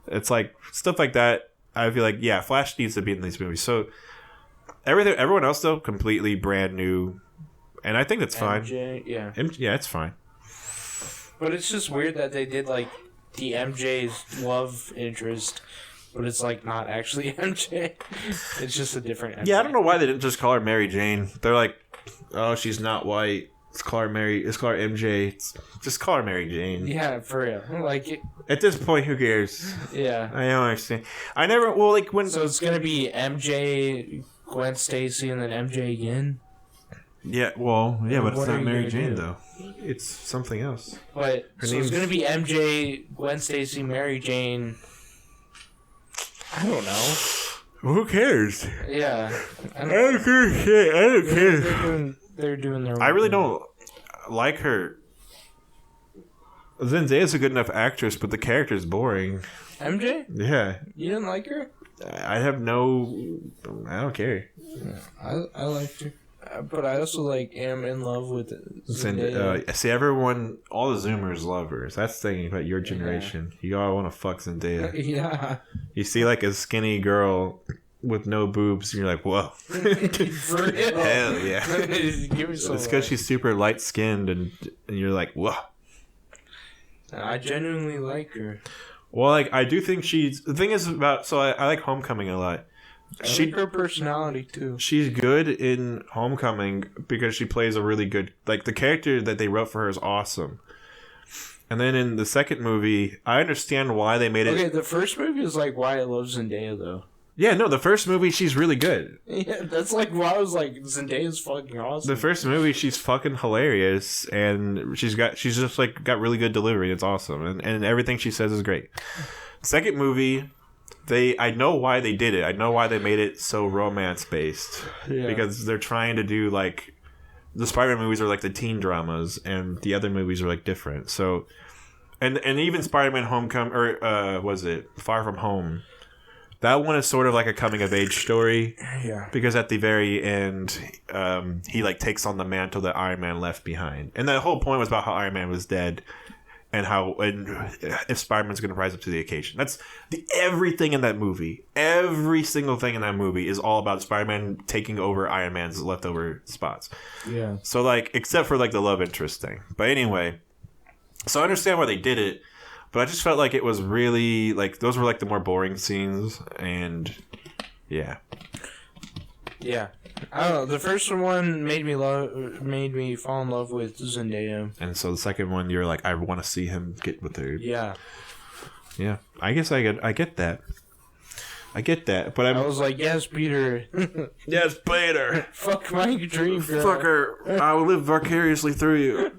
S2: It's like stuff like that. I feel like Flash needs to be in these movies. So everyone else though, completely brand new. And I think that's fine.
S1: MJ, yeah.
S2: Yeah, it's fine.
S1: But it's just weird that they did like the MJ's love interest, but it's like not actually MJ. It's just a different MJ.
S2: Yeah, I don't know why they didn't just call her Mary Jane. They're like, oh, she's not white. Let's call her MJ. Just call her Mary Jane.
S1: Yeah, for real. Like
S2: at this point, who cares?
S1: Yeah.
S2: I don't understand. I never. Well, like when.
S1: So it's gonna be MJ, Gwen Stacy, and then MJ again.
S2: Yeah, well, yeah, but it's
S1: What
S2: not
S1: are you
S2: Mary
S1: gonna
S2: Jane
S1: do?
S2: though. It's something else.
S1: But
S2: Her
S1: so
S2: name's-
S1: it's gonna be MJ, Gwen Stacy, Mary Jane. I don't know.
S2: Well, who cares?
S1: Yeah.
S2: I don't care shit. I don't care.
S1: They're doing their own
S2: I really
S1: thing.
S2: don't like her. Zendaya's a good enough actress, but the character's boring.
S1: MJ?
S2: Yeah,
S1: You didn't like her?
S2: I have no. I don't care.
S1: I liked her. But I also am in love with Zendaya.
S2: See, everyone, all the Zoomers love her. That's the thing about your generation. You all want to fuck Zendaya.
S1: Yeah.
S2: You see, like, a skinny girl with no boobs, and you're like, whoa.
S1: For real.
S2: Hell yeah.
S1: Give me some.
S2: It's because she's super light skinned, and you're like, whoa.
S1: I genuinely like her.
S2: Well, like, I do think she's. The thing is about. So I like Homecoming a lot.
S1: I like her personality too.
S2: She's good in Homecoming because she plays a really good. Like, the character that they wrote for her is awesome. And then in the second movie, I understand why they made it.
S1: Okay, the first movie is like why I love Zendaya though.
S2: Yeah, no, the first movie, she's really good.
S1: Yeah, that's like why I was like Zendaya's fucking awesome.
S2: The first movie, she's fucking hilarious, and she's just like got really good delivery. It's awesome, and everything she says is great. Second movie, I know why they did it. I know why they made it so romance based.
S1: Yeah.
S2: Because they're trying to do like the Spider-Man movies are like the teen dramas, and the other movies are like different. So, and even Spider-Man Homecoming or was it Far From Home? That one is sort of like a coming of age story.
S1: Yeah. Because
S2: Because at the very end, he like takes on the mantle that Iron Man left behind, and the whole point was about how Iron Man was dead, and if Spider-Man's going to rise up to the occasion. That's everything in that movie. Every single thing in that movie is all about Spider-Man taking over Iron Man's leftover spots.
S1: yeah.
S2: So like, except for like the love interest thing. But anyway, so I understand why they did it. But I just felt like it was really, like, those were, like, the more boring scenes, and, yeah.
S1: Yeah. I don't know. The first one made me fall in love with Zendaya.
S2: And so the second one, you're like, I want to see him get with her.
S1: Yeah.
S2: Yeah. I guess I get that. I get that, but
S1: I was like, yes, Peter.
S2: Yes, Peter!
S1: Fuck my dream girl.
S2: Fucker! I will live vicariously through you.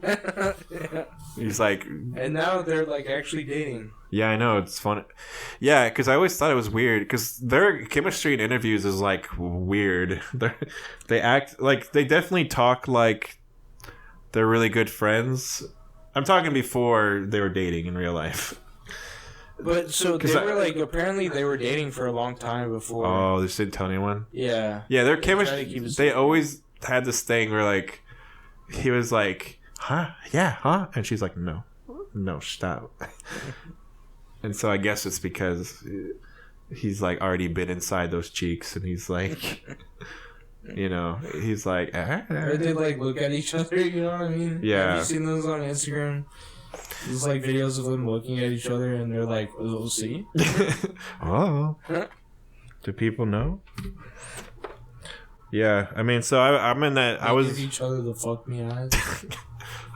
S1: Yeah.
S2: He's like...
S1: And now they're like actually dating.
S2: Yeah, I know, it's fun. Yeah, because I always thought it was weird, because their chemistry in interviews is, like, weird. They act, like, they definitely talk like they're really good friends. I'm talking before they were dating in real life.
S1: But so they were like, apparently they were dating for a long time before.
S2: Oh, they just didn't tell anyone?
S1: Yeah.
S2: Yeah, their
S1: They try to
S2: chemistry,
S1: keep it
S2: they always had this thing where, like, he was like, huh? Yeah, huh? And she's like, no, stop. And so I guess it's because he's like already been inside those cheeks, and he's like, you know, he's like,
S1: Or they like look at each other, you know what I mean?
S2: Yeah.
S1: Have you seen those on Instagram? There's like videos of them looking at each other and they're like, oh, see?
S2: oh, do people know? Yeah, I mean, so I'm in that.
S1: They give each other the fuck me eyes.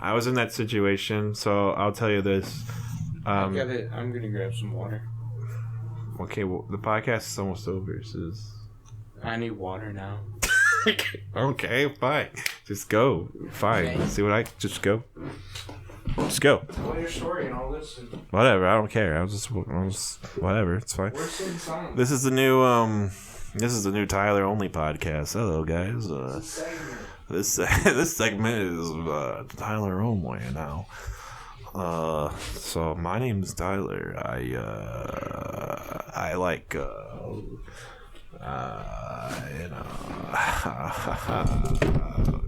S2: I was in that situation, so I'll tell you this.
S1: I got it. I'm gonna grab some water.
S2: Okay, well, the podcast is almost over, so
S1: I need water now.
S2: okay, fine. Just go. Fine.
S1: Okay.
S2: See what just go. Just go.
S1: Tell your story and I'll listen.
S2: Whatever. I don't care. I'll just whatever. It's fine.
S1: We're sitting silent.
S2: This is the new Tyler only podcast. Hello, guys. This segment is Tyler only now. So my name's Tyler. I like you know.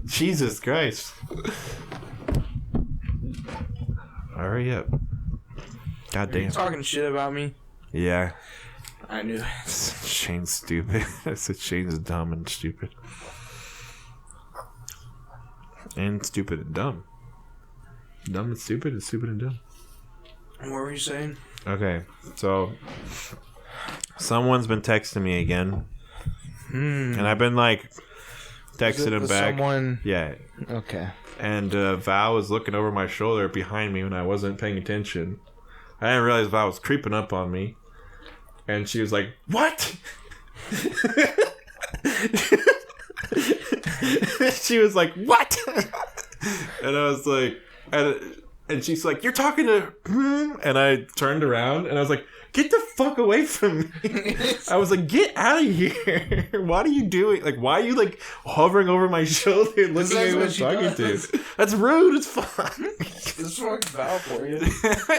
S2: Jesus Christ. Hurry up. God
S1: Are you
S2: damn.
S1: talking shit about me?
S2: Yeah.
S1: I knew it.
S2: Shane's stupid. I said Shane's dumb and stupid. And stupid and dumb. Dumb and stupid and dumb.
S1: What were you saying?
S2: Okay, so someone's been texting me again. And I've been like texting him back.
S1: Someone...
S2: Yeah.
S1: Okay.
S2: And Val was looking over my shoulder behind me when I wasn't paying attention. I didn't realize Val was creeping up on me. And she was like, "What?" She was like, "What?" And I was like, and she's like, "You're talking to him?" And I turned around and I was like, "Get the fuck away from me." I was like, "Get out of here." What are you doing? Like, why are you like hovering over my shoulder and looking at who I'm talking to? That's rude as fuck.
S1: This fucking Val for you.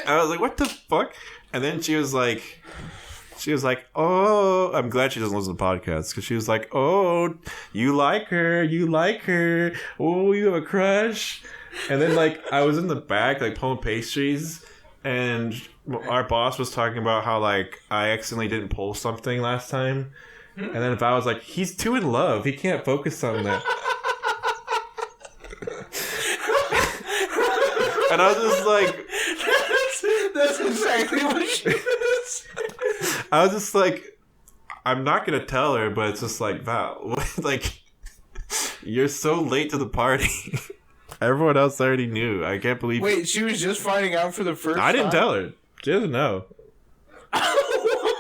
S2: I was like, "What the fuck?" And then she was like, "Oh," I'm glad she doesn't listen to podcasts, because she was like, "Oh, you like her. Oh, you have a crush." And then like I was in the back like pulling pastries, and our boss was talking about how like I accidentally didn't pull something last time, and then if I was like, "He's too in love, he can't focus on that." And I was just like,
S1: that's exactly what she is.
S2: I was just like, I'm not gonna tell her, but it's just like, Val, like, you're so late to the party. Everyone else already knew. I can't believe.
S1: Wait, she was just finding out for the first time?
S2: I didn't tell her. She doesn't know. I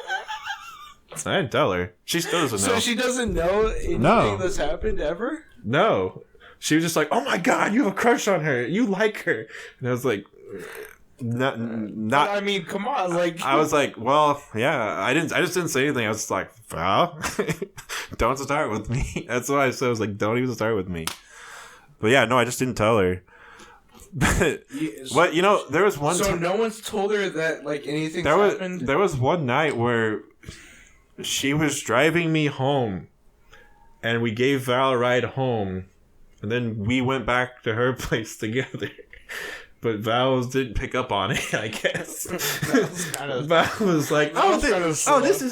S2: didn't tell her. She still doesn't know.
S1: So she doesn't know anything that's happened ever?
S2: No. She was just like, "Oh my god, you have a crush on her. You like her." And I was like, not.
S1: I mean, come on, like.
S2: I was like, "Well, yeah." I just didn't say anything. I was just like, "Val, don't start with me." That's why I said, I was like, "Don't even start with me." But yeah, no, I just didn't tell her. But what, you know, there was one.
S1: So no one's told her that like anything
S2: happened. There was one night where she was driving me home, and we gave Val a ride home, and then we went back to her place together. But Val didn't pick up on it, I guess. Val was like,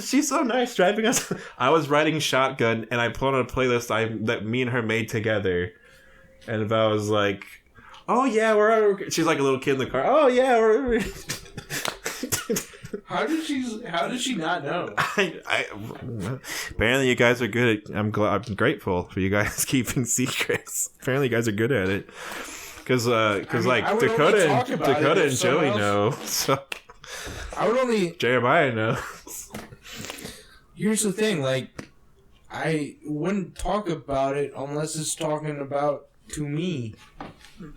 S2: she's so nice driving us. I was riding shotgun, and I put on a playlist that me and her made together. And Val was like, "Oh yeah, she's like a little kid in the car. Oh yeah, we're."
S1: How did she not know?
S2: Apparently you guys are good at. I'm grateful for you guys keeping secrets. Apparently you guys are good at it. Because like Dakota and Joey know. So
S1: I would only.
S2: Jeremiah knows.
S1: Here's the thing, like, I wouldn't talk about it unless it's talking about to me.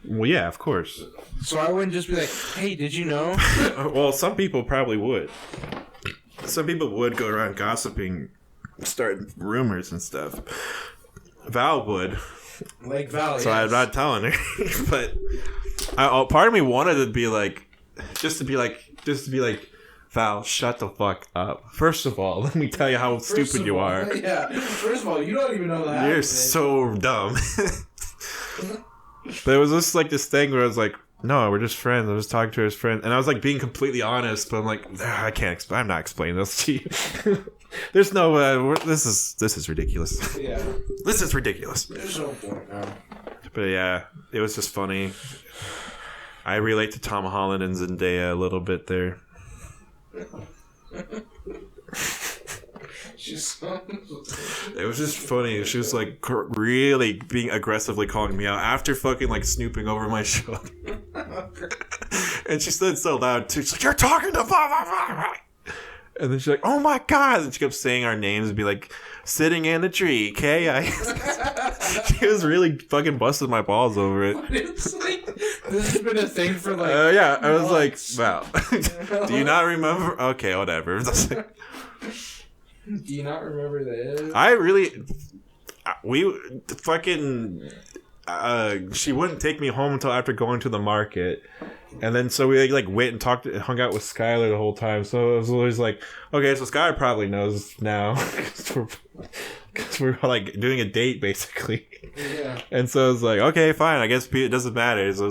S2: Well, yeah, of course.
S1: So I wouldn't just be like, "Hey, did you know?"
S2: Well, some people probably would. Some people would go around gossiping, starting rumors and stuff. Val would.
S1: Like Val,
S2: so
S1: yes.
S2: I'm not telling her. But part of me wanted to be like, just to be like, "Val, shut the fuck up. First of all, let me tell you how stupid you are."
S1: Yeah. First of all, you don't even know that.
S2: You're so dumb. But it was just like this thing where I was like, "No, we're just friends. I was talking to her as friends," and I was like being completely honest. But I'm like, I can't. I'm not explaining this to you. There's no. This is ridiculous.
S1: Yeah.
S2: This is ridiculous.
S1: There's no point now.
S2: But yeah, it was just funny. I relate to Tom Holland and Zendaya a little bit there. It was just funny. She was like really being aggressively calling me out after fucking like snooping over my shoulder. And she said so loud too. She's like, "You're talking to blah, blah, blah, blah." And then she's like, "Oh my god." And she kept saying our names and be like, "Sitting in the tree, K.I." She was really fucking busting my balls over it.
S1: It's like, this has been a thing for like
S2: yeah, I was like, "Wow." Do you not remember? Okay, whatever.
S1: Do you not remember this?
S2: She wouldn't take me home until after going to the market. And then so we like went and hung out with Skylar the whole time. So it was always like, okay, so Skylar probably knows now. Because we're like doing a date basically.
S1: Yeah.
S2: And so I was like, okay, fine. I guess it doesn't matter. So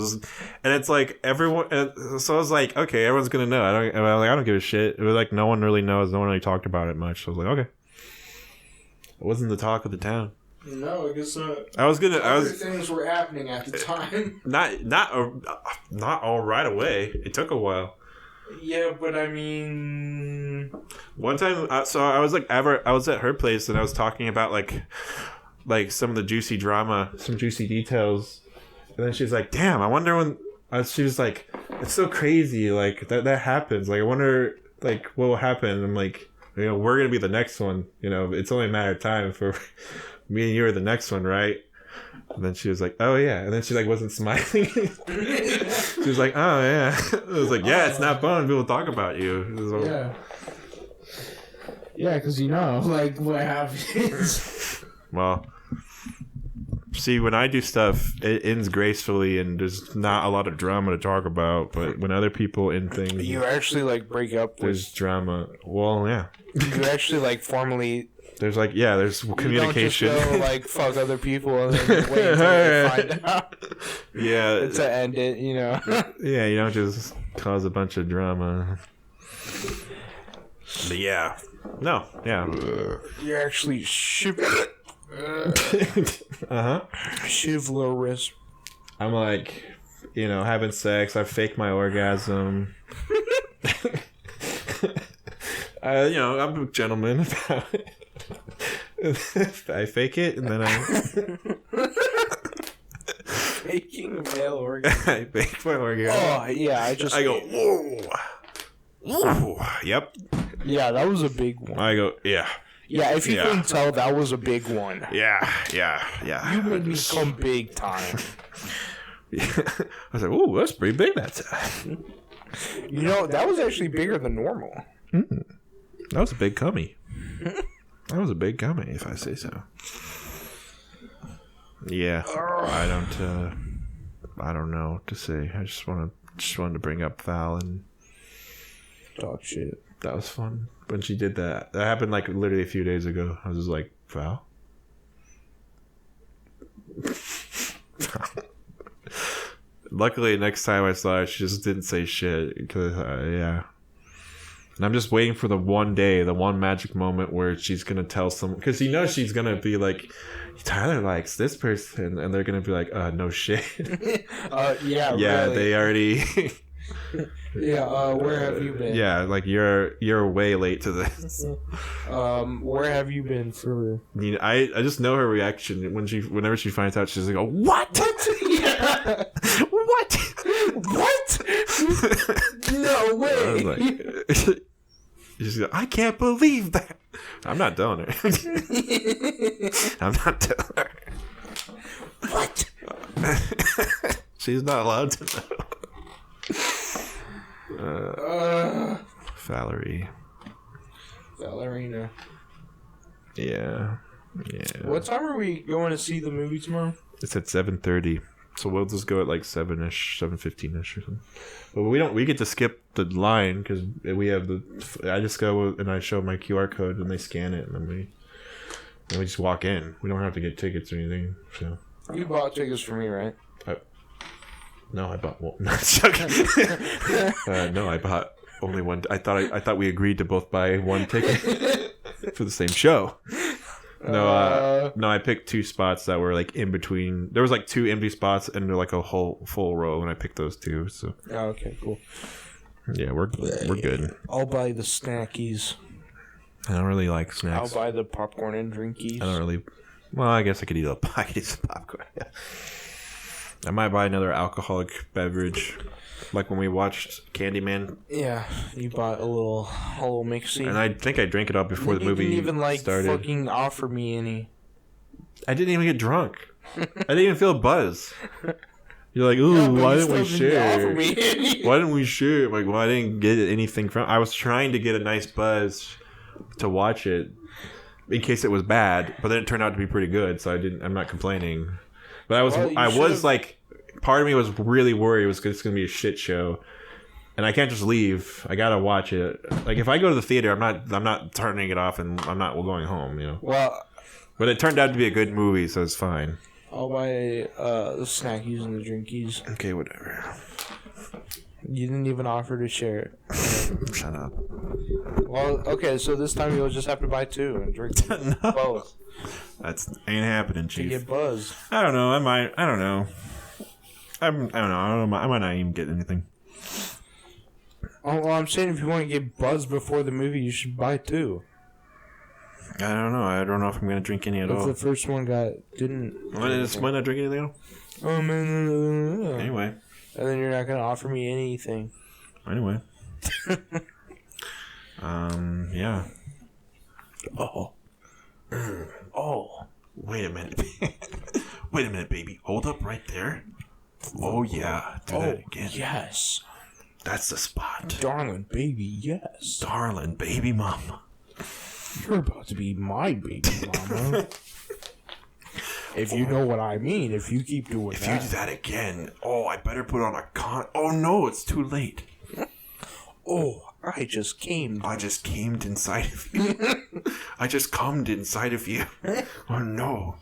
S2: and it's like everyone. So I was like, okay, everyone's gonna know. I don't give a shit. It was like no one really knows. No one really talked about it much. So I was like, okay. It wasn't the talk of the town.
S1: No, I guess not.
S2: Other
S1: things were happening at the time.
S2: Not all right away. It took a while.
S1: Yeah, but I mean,
S2: one time, I was at her place and I was talking about like some of the juicy drama, some juicy details, and then she's like, "Damn, I wonder when." She was like, "It's so crazy, like that happens. Like, I wonder, like, what will happen." I'm like, we're gonna be the next one. It's only a matter of time for me and you are the next one, right? And then she was like, "Oh yeah," and then she like wasn't smiling. She was like, "Oh yeah." I was like, "Yeah, it's not fun. People talk about you."
S1: Yeah. Yeah, because like what happens.
S2: Well, see, when I do stuff, it ends gracefully and there's not a lot of drama to talk about. But when other people end things,
S1: you actually like break up.
S2: There's drama. Well, yeah.
S1: You actually like formally.
S2: There's there's communication.
S1: You don't just go like fuck other people and then wait until they find out.
S2: Yeah.
S1: To end it,
S2: Yeah, you don't just cause a bunch of drama. But yeah. No, yeah.
S1: You're actually chivalrous.
S2: I'm like, having sex. I fake my orgasm. I'm a gentleman about it. I fake it and then I
S1: faking male orgasm.
S2: I fake my orgasm.
S1: Oh yeah, I
S2: go whoa. Whoa. Yep.
S1: Yeah, that was a big one.
S2: I go yeah.
S1: Yeah, if you couldn't tell, that was a big one.
S2: Yeah.
S1: You made me come big time.
S2: I was like, "Ooh, that's pretty big that time."
S1: That was actually bigger than normal.
S2: Mm. That was a big cummy. That was a big cummy, if I say so. Yeah, I don't know what to say. I just wanted to bring up Val and
S1: talk shit.
S2: That was fun when she did that. That happened like literally a few days ago. I was just like, Val. Luckily, next time I saw her, she just didn't say shit. Because, yeah. And I'm just waiting for the one day, the one magic moment where she's going to tell someone. Because she's going to be like, Tyler likes this person. And they're going to be like, no shit.
S1: Yeah,
S2: yeah,
S1: really.
S2: They already...
S1: Yeah, where have you been?
S2: Yeah, like you're way late to this.
S1: Where have you been for?
S2: I just know her reaction whenever she finds out. She's like, "Oh, what?
S1: Yeah.
S2: What?
S1: What? No way!"
S2: I was like, she's like, "I can't believe that." I'm not telling her. I'm not telling her.
S1: What?
S2: She's not allowed to know.
S1: Valerina.
S2: Yeah.
S1: What time are we going to see the movie tomorrow?
S2: It's at 7:30, so we'll just go at like 7-ish, 7:15-ish or something. But we get to skip the line because we have I just go and I show my QR code and they scan it and then we just walk in. We don't have to get tickets or anything. So
S1: you bought tickets for me, right?
S2: No, I bought one. No, I bought only one. I thought we agreed to both buy one ticket for the same show. No, I picked two spots that were like in between. There was like two empty spots and like a whole full row, and I picked those two. So.
S1: Oh, okay, cool.
S2: Yeah, we're good.
S1: I'll buy the snackies.
S2: I don't really like snacks.
S1: I'll buy the popcorn and drinkies.
S2: I don't really. Well, I guess I could eat some popcorn. Yeah. I might buy another alcoholic beverage, like when we watched Candyman.
S1: Yeah, you bought a little mixy.
S2: And I think I drank it all before the movie
S1: started. You didn't even
S2: started.
S1: Fucking offer me any.
S2: I didn't even get drunk. I didn't even feel a buzz. You're like, ooh, why didn't we share? Why didn't we share? Like, well, I didn't get anything from. I was trying to get a nice buzz to watch it in case it was bad, but then it turned out to be pretty good. So I'm not complaining. But I was like, part of me was really worried it was just going to be a shit show, and I can't just leave. I gotta watch it. Like if I go to the theater, I'm not turning it off, and I'm not going home.
S1: Well,
S2: but it turned out to be a good movie, so it's fine.
S1: I'll buy the snackies and the drinkies.
S2: Okay, whatever.
S1: You didn't even offer to share it.
S2: Shut up.
S1: Well, okay, so this time you'll just have to buy 2 and drink both.
S2: That's ain't happening,
S1: To
S2: Chief.
S1: get buzzed.
S2: I don't know. I might. I don't know. I don't know. I might not even get anything.
S1: Oh, well, I'm saying if you want to get buzzed before the movie, you should buy 2.
S2: I don't know. I don't know if I'm gonna drink any at
S1: If
S2: all.
S1: the first one didn't.
S2: Why not drink anything at all?
S1: Oh man.
S2: Anyway.
S1: And then you're not gonna offer me anything.
S2: Anyway. Yeah.
S1: Oh. Oh.
S2: Wait a minute. Wait a minute, baby. Hold up right there. Oh yeah. Do that again.
S1: Yes.
S2: That's the spot.
S1: Darling baby, yes.
S2: Darling baby mama.
S1: You're about to be my baby mama. If you know what I mean, if you keep doing
S2: If
S1: that.
S2: you do that again, I better put on a Oh no, it's too late.
S1: Oh, I just came.
S2: I just camed inside of you. I just cummed inside of you. Oh no.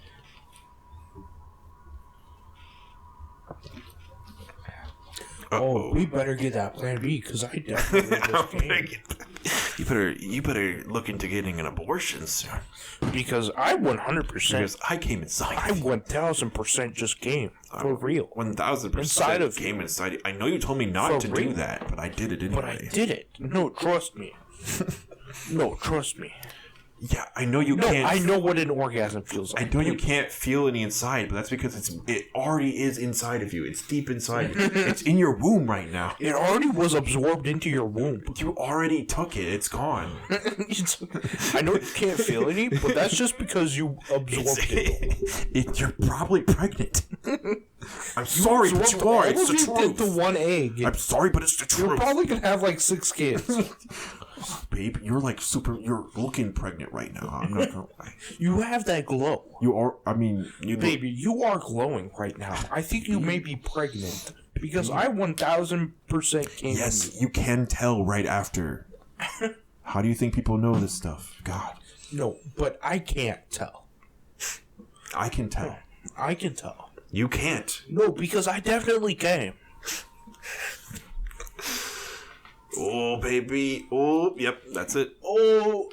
S1: Oh, we better get that plan B, because I definitely just came.
S2: You better look into getting an abortion soon.
S1: Because I 100%.
S2: Because I came inside.
S1: I 1000% just came. For real.
S2: 1000%
S1: Inside of
S2: came inside you. I know you told me not to do
S1: real.
S2: that, but I did it anyway.
S1: But I did it. No, trust me. No, trust me.
S2: Yeah, I know you
S1: No,
S2: can't.
S1: I know what an orgasm feels like.
S2: I know you can't feel any inside, but that's because it already is inside of you. It's deep inside you. It's in your womb right now.
S1: It already was absorbed into your womb.
S2: You already took it. It's gone.
S1: I know you can't feel any, but that's just because you absorbed it.
S2: You're probably pregnant. I'm sorry, but you are. It's the truth.
S1: The one egg.
S2: I'm sorry, but it's the truth.
S1: You're probably gonna have like 6 kids.
S2: Babe, you're like you're looking pregnant right now. I'm not gonna lie.
S1: You have that glow.
S2: You are,
S1: Baby, you are glowing right now. I think you may be pregnant. Because I 1000% came.
S2: Yes, you can tell right after. How do you think people know this stuff? God.
S1: No, but I can't tell.
S2: I can tell.
S1: I can tell.
S2: You can't.
S1: No, because I definitely came.
S2: Oh, baby. Oh, yep, that's it.
S1: Oh,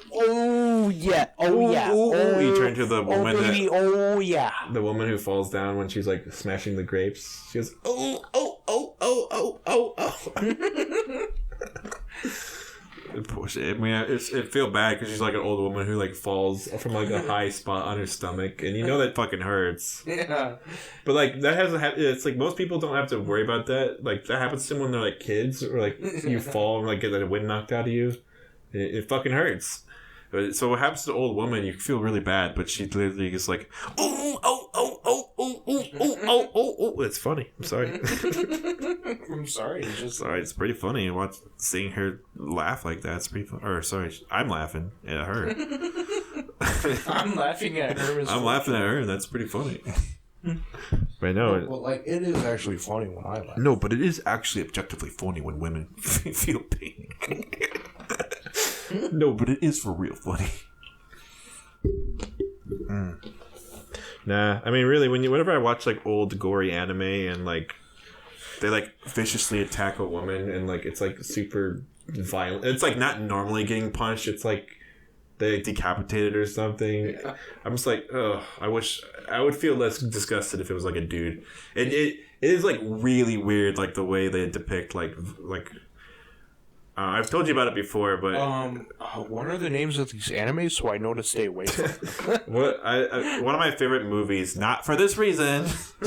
S1: yeah. Oh, yeah. Oh,
S2: You turn to the woman
S1: baby. Oh, yeah.
S2: the woman who falls down when she's like smashing the grapes. She goes, oh. I mean, it feel bad because she's like an old woman who like falls from like a high spot on her stomach, and you know that fucking hurts.
S1: Yeah.
S2: But like that hasn't happened. It's like most people don't have to worry about that. Like that happens to them when they're like kids, or like you fall and like get the wind knocked out of you. It fucking hurts. So what happens to the old woman? You feel really bad, but she literally is like, oh. It's funny. I'm sorry.
S1: I'm sorry. It's just
S2: Sorry, it's pretty funny. Seeing her laugh like that. It's pretty fun. Or sorry, I'm laughing at her.
S1: I'm laughing at her.
S2: I'm laughing at her. That's pretty funny. But no,
S1: Well, like it is actually funny when I laugh.
S2: no, but it is actually objectively funny when women feel pain. No, but it is for real funny. Nah, I mean, really, whenever I watch like old gory anime and like they like viciously attack a woman and like it's like super violent. It's like not normally getting punched. It's like they decapitated or something. Yeah. I'm just like, ugh. I wish I would feel less disgusted if it was like a dude. It is like really weird, like the way they depict like. I've told you about it before, but
S1: what are the names of these animes so I know to stay away from?
S2: one of my favorite movies, not for this reason. So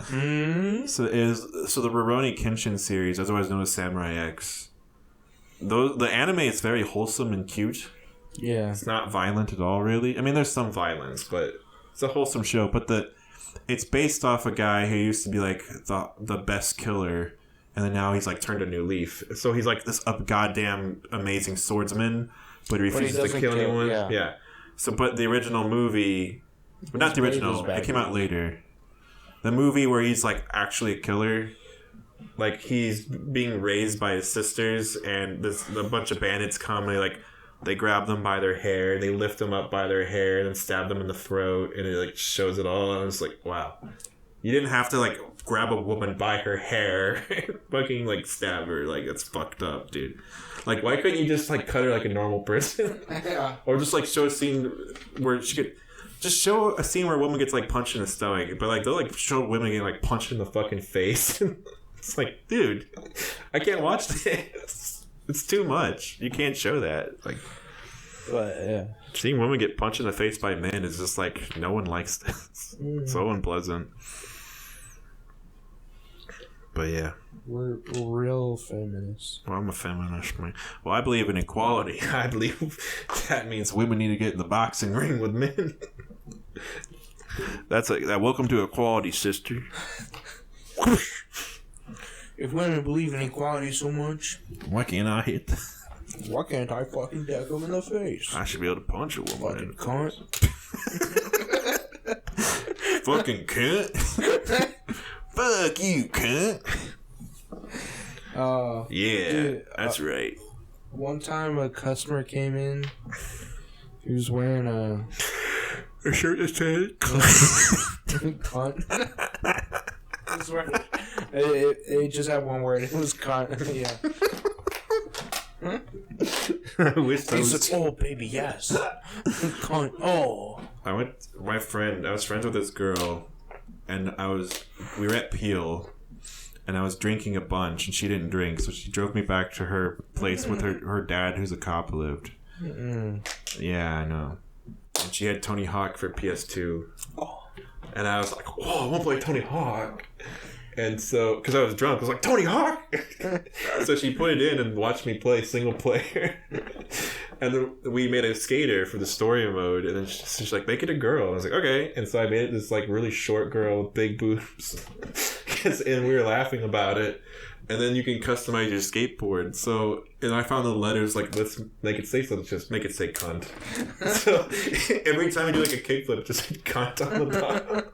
S2: the Rurouni Kenshin series, otherwise known as Samurai X. The anime is very wholesome and cute.
S1: Yeah,
S2: it's not violent at all, really. I mean, there's some violence, but it's a wholesome show. But it's based off a guy who used to be like the best killer. And then now he's like turned a new leaf. So he's like this goddamn amazing swordsman, but he refuses to kill anyone. Yeah. So, but the original movie, not the original, it came out later. The movie where he's like actually a killer, like he's being raised by his sisters, and a bunch of bandits come and they grab them by their hair, they lift them up by their hair, and then stab them in the throat, and it like shows it all. And I was like, wow. You didn't have to like grab a woman by her hair, fucking like stab her. Like that's fucked up, dude. Like why couldn't you just like cut her like a normal person, or just like show a scene where she could just show a scene where a woman gets like punched in the stomach, but like they'll like show women getting like punched in the fucking face. It's like, dude, I can't watch this. It's too much. You can't show that. Like,
S1: but yeah,
S2: seeing women get punched in the face by men is just like no one likes this. So unpleasant. But yeah,
S1: we're real feminists.
S2: Well, I'm a feminist, man. Well, I believe in equality. I believe that means women need to get in the boxing ring with men. That's like that. Welcome to equality, sister.
S1: If women believe in equality so much,
S2: why can't I hit that?
S1: Why can't I fucking deck them in the face?
S2: I should be able to punch a woman.
S1: Fucking cunt.
S2: Fucking cunt. Fuck you, cunt. Yeah, dude, that's right.
S1: One time a customer came in. He was wearing a
S2: shirt that said
S1: cunt. It just had one word. It was cunt. Yeah.
S2: I wish that
S1: He's like, oh baby, yes. Cunt. Oh.
S2: I was friends with this girl, and we were at Peel, and I was drinking a bunch, and she didn't drink, so she drove me back to her place with her dad, who's a cop, lived. Yeah, I know. And she had Tony Hawk for PS2. Oh. And I was like, oh, I want to play Tony Hawk. And so, because I was drunk, I was like, Tony Hawk! So she put it in and watched me play single player. And then we made a skater for the story mode. And then she's like, make it a girl. And I was like, okay. And so I made it this like really short girl with big boobs. And we were laughing about it. And then you can customize your skateboard. So, and I found the letters like, let's make it say something, just make it say cunt. So every time I do like a kickflip, just say cunt on the bottom.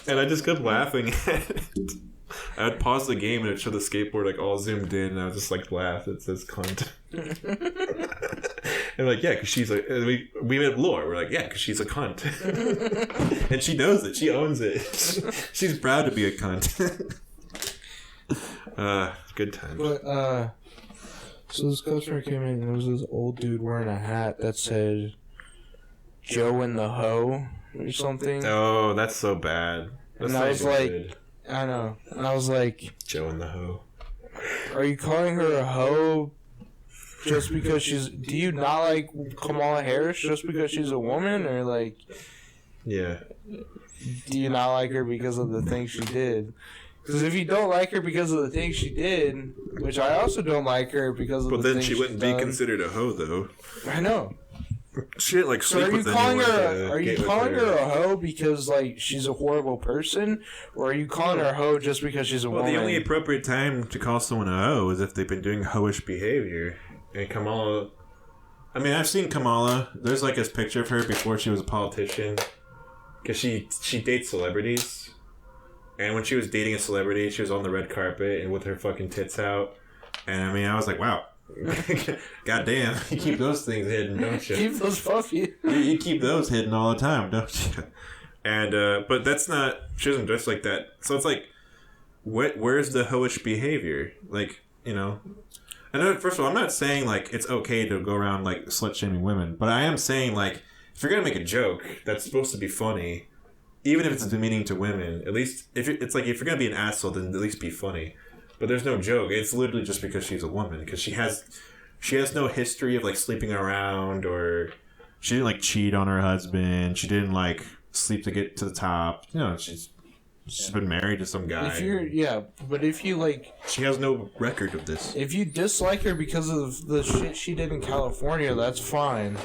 S2: And I just kept laughing at it. I would pause the game and it'd show the skateboard like all zoomed in, and I would just like laugh. It says cunt. And like, yeah, because she's like, we made lore. We're like, yeah, because she's a cunt. And she knows it. She owns it. She's proud to be a cunt. Good times.
S1: But so this customer came in and there was this old dude wearing a hat that said Joe and the Hoe or something.
S2: Oh, that's so bad. That's
S1: and I was like,
S2: good.
S1: I know. And I was like,
S2: Joe and the Hoe.
S1: Are you calling her a hoe just because she's... Do you not like Kamala Harris just because she's a woman? Or like...
S2: Yeah.
S1: Do you not like her because of the things she did? Because if you don't like her because of the things she did, which I also don't like her because of the things she's done... But then she wouldn't be
S2: considered a hoe, though.
S1: I know.
S2: Shit, like
S1: so are you calling her a hoe because like she's a horrible person, or are you calling her a hoe just because she's a woman?
S2: Well, the only appropriate time to call someone a hoe is if they've been doing hoish behavior. And Kamala, I mean, I've seen Kamala. There's like this picture of her before she was a politician, because she dates celebrities, and when she was dating a celebrity, she was on the red carpet and with her fucking tits out, and I mean, I was like, wow. God damn, you keep those things hidden, don't you?
S1: Keep those puffy.
S2: You keep those hidden all the time, don't you? And but that's not, she doesn't dress like that. So it's like, where's the hoish behavior? Like, you know, and first of all, I'm not saying like it's okay to go around like slut shaming women, but I am saying like if you're gonna make a joke that's supposed to be funny, even if it's demeaning to women, at least if you're gonna be an asshole, then at least be funny. But there's no joke. It's literally just because she's a woman. Because she has no history of like sleeping around, or she didn't like cheat on her husband. She didn't like sleep to get to the top. You know, she's been married to some guy.
S1: But if you like,
S2: she has no record of this.
S1: If you dislike her because of the shit she did in California, that's fine.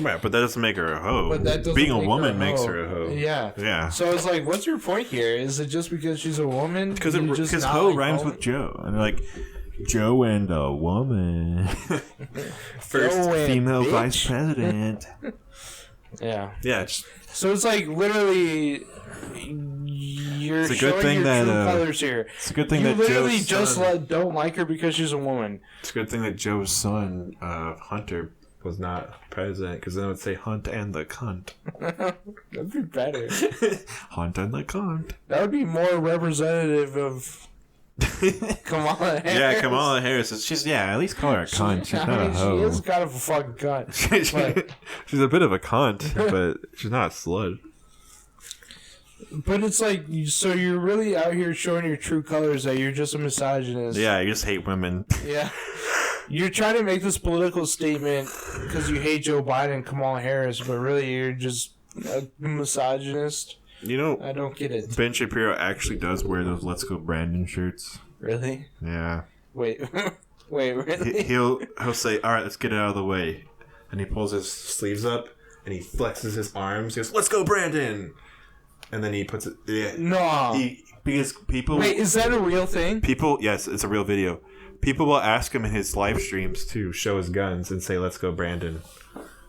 S2: Right, but that doesn't make her a hoe.
S1: But that doesn't
S2: being a woman makes her a hoe.
S1: Yeah. So it's like, what's your point here? Is it just because she's a woman?
S2: Because hoe rhymes with Joe, and like Joe and a woman, first female vice president.
S1: Yeah.
S2: Yeah.
S1: So it's like literally. You're showing your true colors here.
S2: It's a good thing
S1: you
S2: that
S1: literally
S2: Joe's
S1: just
S2: son,
S1: don't like her because she's a woman.
S2: It's a good thing that Joe's son, Hunter, was not president, because then it would say Hunt and the cunt.
S1: That'd be better.
S2: Hunt and the cunt.
S1: That would be more representative of Kamala Harris.
S2: Yeah, Kamala Harris. She's at least call her a cunt. She's not a hoe.
S1: She is kind of a fucking cunt.
S2: She's a bit of a cunt, but she's not a slut.
S1: But it's like, so you're really out here showing your true colors that you're just a misogynist.
S2: Yeah, you just hate women.
S1: Yeah. You're trying to make this political statement because you hate Joe Biden and Kamala Harris, but really you're just a misogynist.
S2: You know,
S1: I don't get it.
S2: Ben Shapiro actually does wear those Let's Go Brandon shirts.
S1: Really?
S2: Yeah.
S1: Wait, really?
S2: He'll say, all right, let's get it out of the way. And he pulls his sleeves up and he flexes his arms. He goes, let's go, Brandon. And then he puts it... Yeah.
S1: No.
S2: Because people...
S1: Wait, is that a real thing?
S2: Yes, it's a real video. People will ask him in his live streams to show his guns and say, let's go, Brandon.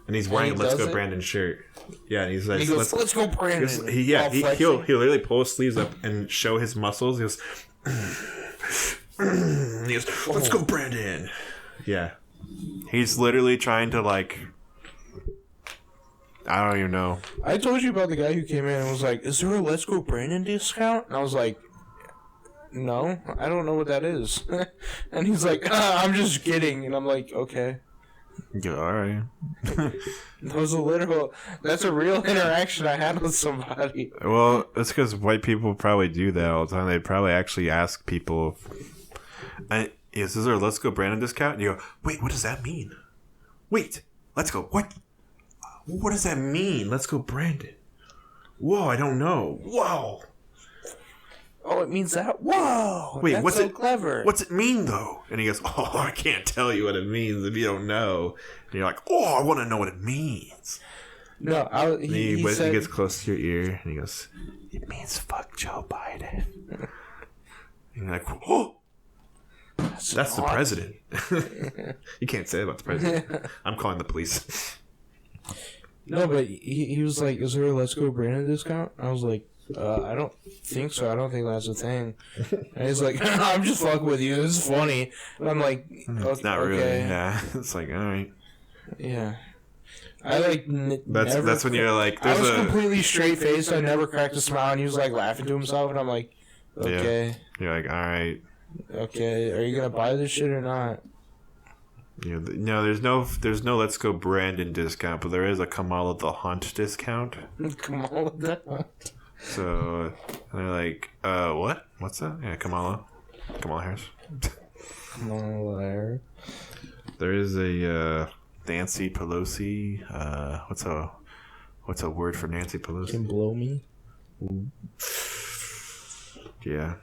S2: And he's wearing a Let's Go, Brandon shirt. Yeah, and he's like...
S1: He goes, let's go, Brandon.
S2: He'll literally pull his sleeves up and show his muscles. He goes... and he goes, let's go, Brandon. Yeah. He's literally trying to, like... I don't even know.
S1: I told you about the guy who came in and was like, is there a Let's Go Brandon discount? And I was like, no, I don't know what that is. And he's like, I'm just kidding. And I'm like, okay.
S2: Yeah, alright.
S1: That's a real interaction I had with somebody.
S2: Well, that's because white people probably do that all the time. They probably actually ask people, is there a Let's Go Brandon discount? And you go, wait, what does that mean? Wait, let's go. What does that mean? Let's go, Brandon. Whoa, I don't know. Whoa.
S1: Oh, it means that? Whoa.
S2: Wait,
S1: that's so clever.
S2: What's it mean, though? And he goes, oh, I can't tell you what it means if you don't know. And you're like, oh, I want to know what it means.
S1: No,
S2: he gets close to your ear, and he goes, it means fuck Joe Biden. And you're like, oh. That's the president. You can't say that about the president. I'm calling the police.
S1: No, but he was like, is there a Let's Go Brandon discount? I was like, I don't think so. I don't think that's a thing. And he's like, I'm just fucking with you. This is funny. And I'm like,
S2: it's not really. Yeah. It's like, all right.
S1: Yeah. I like.
S2: That's when you're like,
S1: I was completely straight faced. I never cracked a smile, and he was like laughing to himself, and I'm like, okay.
S2: Yeah. You're like, all right.
S1: Okay, are you gonna buy this shit or not?
S2: Yeah, no, there's no Let's Go Brandon discount, but there is a Kamala the Hunt discount.
S1: Kamala the Hunt.
S2: So they're like, what? What's that? Yeah, Kamala Harris.
S1: Kamala Harris.
S2: There is a Nancy Pelosi. What's a word for Nancy Pelosi?
S1: Can blow me.
S2: Yeah.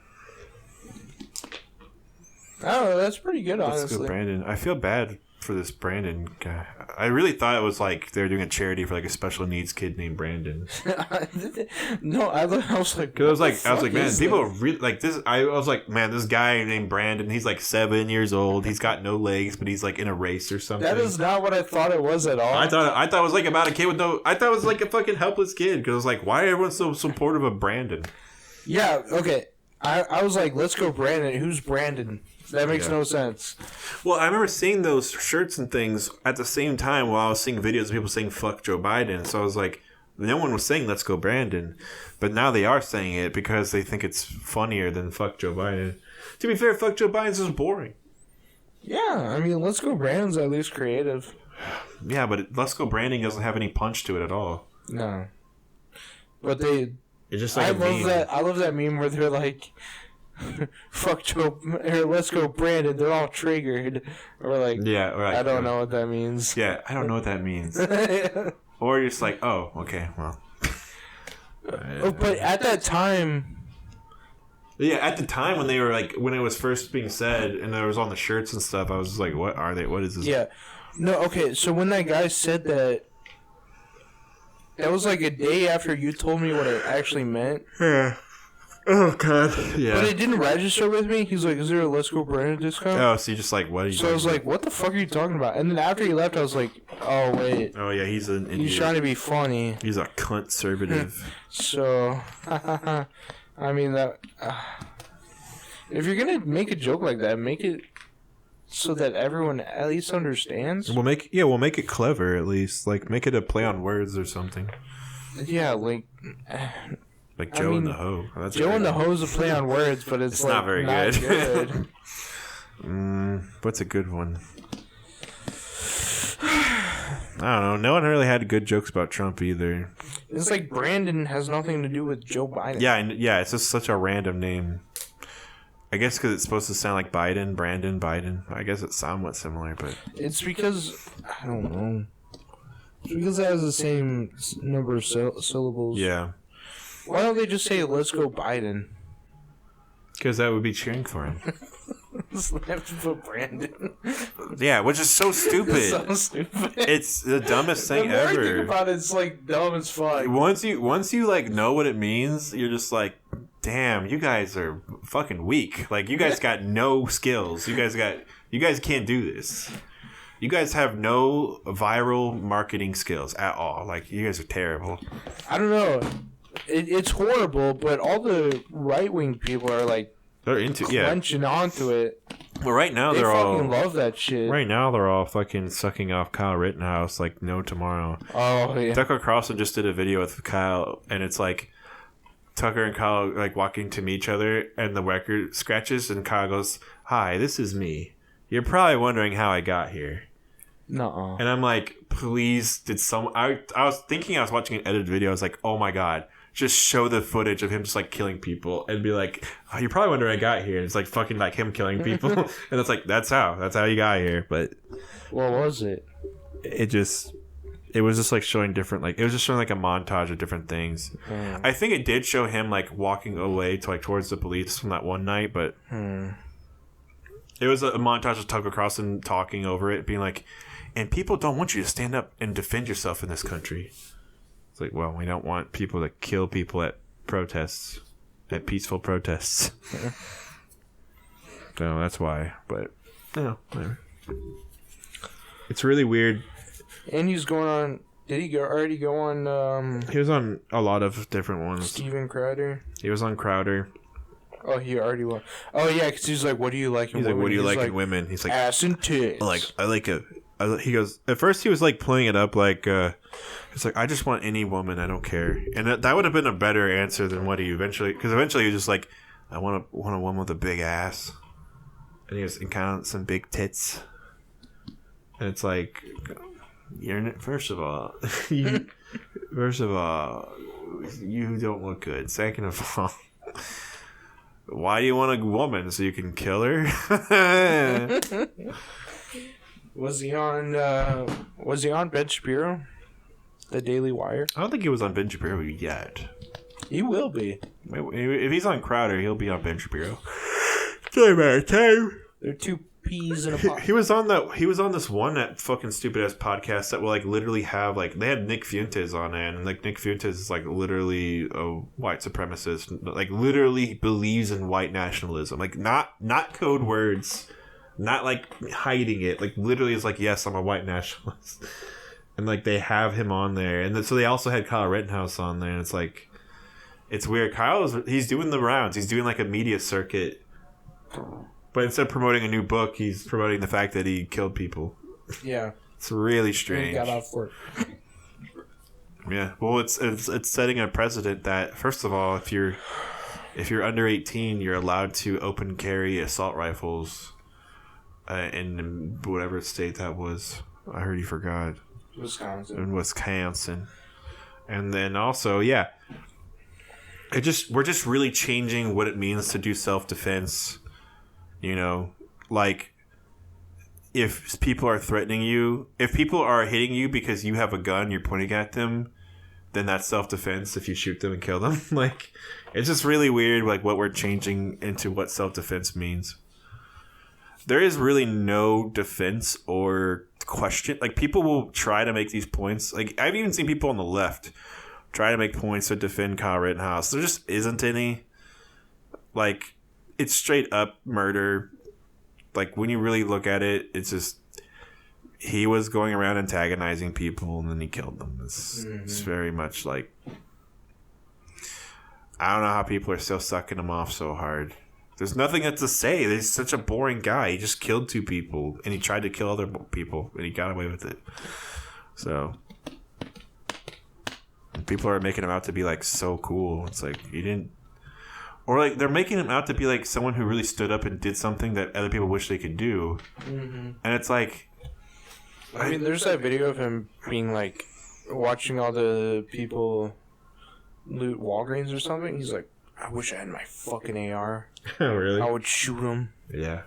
S1: Oh, that's pretty good, honestly.
S2: Let's go, Brandon. I feel bad for this Brandon guy. I really thought it was like they were doing a charity for like a special needs kid named Brandon.
S1: No, I was like,
S2: because I was like, man, people really like this. I was like, man, this guy named Brandon. He's like 7 years old. He's got no legs, but he's like in a race or something.
S1: That is not what I thought it was at all.
S2: I thought it was like about a kid with no. I thought it was like a fucking helpless kid because I was like, why are everyone so supportive of Brandon?
S1: Yeah. Okay. I was like, let's go, Brandon. Who's Brandon? That makes no sense.
S2: Well, I remember seeing those shirts and things at the same time while I was seeing videos of people saying fuck Joe Biden. So I was like, no one was saying let's go Brandon. But now they are saying it because they think it's funnier than fuck Joe Biden. To be fair, fuck Joe Biden's just boring.
S1: Yeah, I mean, let's go Brandon's at least creative.
S2: Yeah, but let's go Brandon doesn't have any punch to it at all.
S1: No. But they...
S2: It's just like
S1: I love that meme where they're like... fuck Joe, or let's go Brandon, they're all triggered. Or like,
S2: yeah, right.
S1: I don't know what that means.
S2: Yeah, I don't know what that means. Or you're just like, oh, okay, well.
S1: But at that time...
S2: Yeah, at the time when they were like, when it was first being said and there was on the shirts and stuff, I was just like, what are they? What is this?
S1: Yeah. No, okay, so when that guy said that, that was like a day after you told me what it actually meant.
S2: Yeah. Oh, God. Yeah.
S1: But it didn't register with me. He's like, is there a Let's Go Brandon discount?
S2: Oh, so you're just like, what are you
S1: So I was like, what the fuck are you talking about? And then after he left, I was like, oh, wait.
S2: Oh, yeah, he's an idiot.
S1: He's trying to be funny.
S2: He's a conservative.
S1: So, I mean, that... if you're going to make a joke like that, make it so that everyone at least understands.
S2: We'll make it clever at least. Like make it a play on words or something.
S1: Yeah, like
S2: Joe and the Hoe. That's
S1: Joe and the Hoe's a play on words, but it's like
S2: not very good.
S1: good.
S2: What's a good one? I don't know. No one really had good jokes about Trump either.
S1: It's like Brandon has nothing to do with Joe Biden.
S2: Yeah. It's just such a random name. I guess because it's supposed to sound like Biden, Brandon, Biden. I guess it's somewhat similar, but
S1: it's because I don't know. It's because it has the same number of syllables.
S2: Yeah.
S1: Why don't they just say "Let's go Biden"?
S2: Because that would be cheering for him.
S1: They have to put Brandon.
S2: Yeah, which is so stupid.
S1: It's so stupid.
S2: It's the dumbest thing
S1: the more
S2: ever.
S1: I think about it, it's like dumb as fuck.
S2: Once you like know what it means, you're just like, damn, you guys are fucking weak. Like you guys got no skills. You guys can't do this. You guys have no viral marketing skills at all. Like you guys are terrible.
S1: I don't know. It's horrible, but all the right wing people are like
S2: they're into
S1: clenching onto it.
S2: Well, right now
S1: they
S2: they're all
S1: fucking love that shit.
S2: Right now they're all fucking sucking off Kyle Rittenhouse like no tomorrow.
S1: Oh yeah.
S2: Tucker Carlson just did a video with Kyle, and it's like Tucker and Kyle like walking to meet each other, and the record scratches, and Kyle goes, "Hi, this is me. You're probably wondering how I got here."
S1: Nuh-uh.
S2: And I'm like, please, did some? I was thinking I was watching an edited video. I was like, oh my god, just show the footage of him just like killing people and be like, oh, you're probably wondering I got here. And it's like fucking like him killing people, and it's like that's how you got here. But
S1: what was it?
S2: It was just like showing different like it was just showing like a montage of different things. I think it did show him like walking away to like towards the police from that one night, but it was a montage of Tucker Carlson talking over it, being like, and people don't want you to stand up and defend yourself in this country. It's like, well, we don't want people to kill people at protests, at peaceful protests. So that's why. But, whatever. It's really weird.
S1: And he's going on. Did he already go on?
S2: He was on a lot of different ones.
S1: Steven Crowder.
S2: He was on Crowder.
S1: Oh, he already was. Oh yeah, because he's like, "What do you like in
S2: women?" He's like, "What do you like in women?" He's like,
S1: "Ass and tits."
S2: I like a. He goes. At first, he was like playing it up like, it's like I just want any woman. I don't care. And that would have been a better answer than what he eventually. Because eventually he was just like, I want a woman with a big ass, and he was kind of some big tits. And it's like, first of all, you don't look good. Second of all, why do you want a woman so you can kill her?
S1: Was he on Ben Shapiro? The Daily Wire?
S2: I don't think he was on Ben Shapiro yet.
S1: He will be.
S2: If he's on Crowder, he'll be on Ben Shapiro. It's only a matter of time.
S1: They're two peas in a pot.
S2: He was on this one that fucking stupid ass podcast that will like literally have like they had Nick Fuentes on it, and like Nick Fuentes is like literally a white supremacist, like literally believes in white nationalism, like not code words. Not like hiding it, like literally is like, yes, I'm a white nationalist, and like they have him on there, and so they also had Kyle Rittenhouse on there, and it's like, it's weird. He's doing the rounds, he's doing like a media circuit, but instead of promoting a new book, he's promoting the fact that he killed people.
S1: Yeah,
S2: it's really strange.
S1: He got off work.
S2: Yeah, well, it's setting a precedent that first of all, if you're under 18, you're allowed to open carry assault rifles. In whatever state that was. I heard you forgot.
S1: Wisconsin.
S2: In Wisconsin. And then also, yeah. We're just really changing what it means to do self-defense. You know, like if people are threatening you, if people are hitting you because you have a gun, you're pointing at them, then that's self-defense if you shoot them and kill them. Like, it's just really weird, like what we're changing into what self-defense means. There is really no defense or question. Like, people will try to make these points. Like, I've even seen people on the left try to make points to defend Kyle Rittenhouse. There just isn't any. Like, it's straight up murder. Like, when you really look at it, it's just he was going around antagonizing people and then he killed them. It's very much like, I don't know how people are still sucking him off so hard. There's nothing to say. He's such a boring guy. He just killed 2 people, and he tried to kill other people, and he got away with it. So people are making him out to be like so cool. It's like he didn't, or like they're making him out to be like someone who really stood up and did something that other people wish they could do. And it's like,
S1: I mean, there's that video of him being like watching all the people loot Walgreens or something. He's like, I wish I had my fucking AR.
S2: really?
S1: I would shoot him.
S2: Yeah.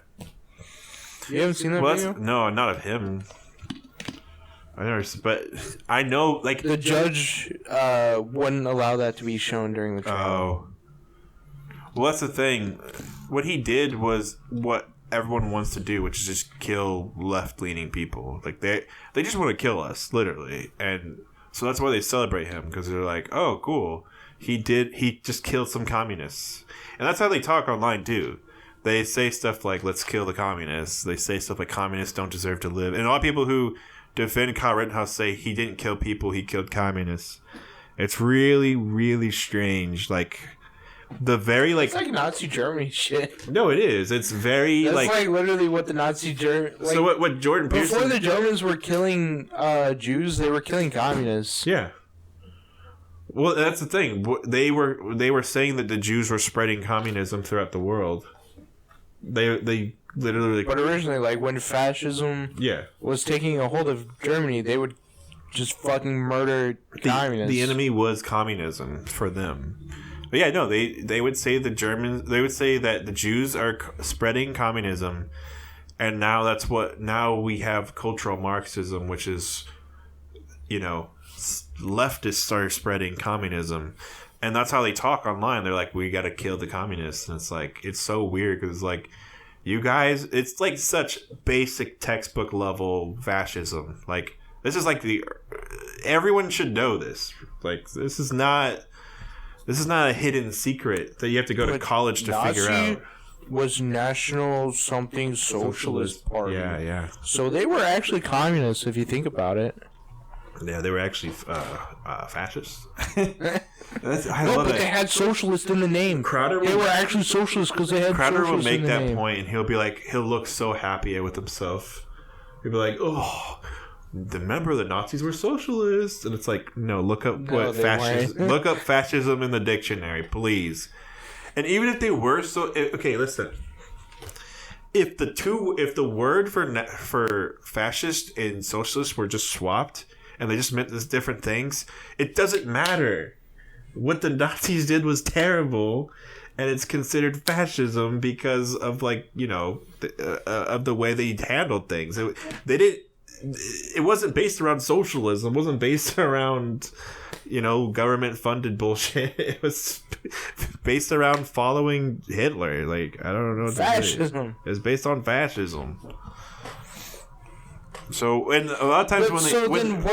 S1: You haven't seen that video?
S2: No, not of him. I never, but I know, like
S1: the judge wouldn't allow that to be shown during the trial.
S2: Oh, well, that's the thing. What he did was what everyone wants to do, which is just kill left-leaning people. Like they just want to kill us, literally, and so that's why they celebrate him, because they're like, oh, cool. He just killed some communists. And that's how they talk online, too. They say stuff like, let's kill the communists. They say stuff like, communists don't deserve to live. And a lot of people who defend Kyle Rittenhouse say he didn't kill people, he killed communists. It's really, really strange. Like, the very, like...
S1: It's like Nazi Germany shit.
S2: No, it is. It's very,
S1: That's like literally what the Nazi Germany... Like,
S2: so what Jordan Peterson...
S1: Before the Germans were killing Jews, they were killing communists.
S2: Yeah. Well, that's the thing. They were saying that the Jews were spreading communism throughout the world. They literally.
S1: But originally, like when fascism was taking a hold of Germany, they would just fucking murder communists.
S2: The enemy was communism for them. But yeah, no, they would say the Germans. They would say that the Jews are spreading communism, and now we have cultural Marxism, which is, leftists are spreading communism, and that's how they talk online. They're like, we gotta kill the communists, and it's like, it's so weird because like, you guys, it's like such basic textbook level fascism. Like, this is like everyone should know this. Like, this is not a hidden secret that you have to go to college to figure out.
S1: Was National something Socialist Party.
S2: Yeah.
S1: So they were actually communists if you think about it.
S2: Yeah, they were actually fascists.
S1: They had socialist in the name. They were actually socialists because they had
S2: Crowder
S1: socialist
S2: will make
S1: in the
S2: that
S1: name.
S2: point, and he'll look so happy with himself. He'll be like, "Oh, remember the Nazis were socialists?" And it's like, no, look up look up fascism in the dictionary, please. And even if they were okay, listen. If the word for fascist and socialist were just swapped, and they just meant these different things, it doesn't matter. What the Nazis did was terrible, and it's considered fascism because of of the way they handled things. It wasn't based around socialism. It wasn't based around government funded bullshit. It was based around following Hitler. Like, I don't know what
S1: fascism.
S2: It's based on fascism. So, and a lot of times
S1: what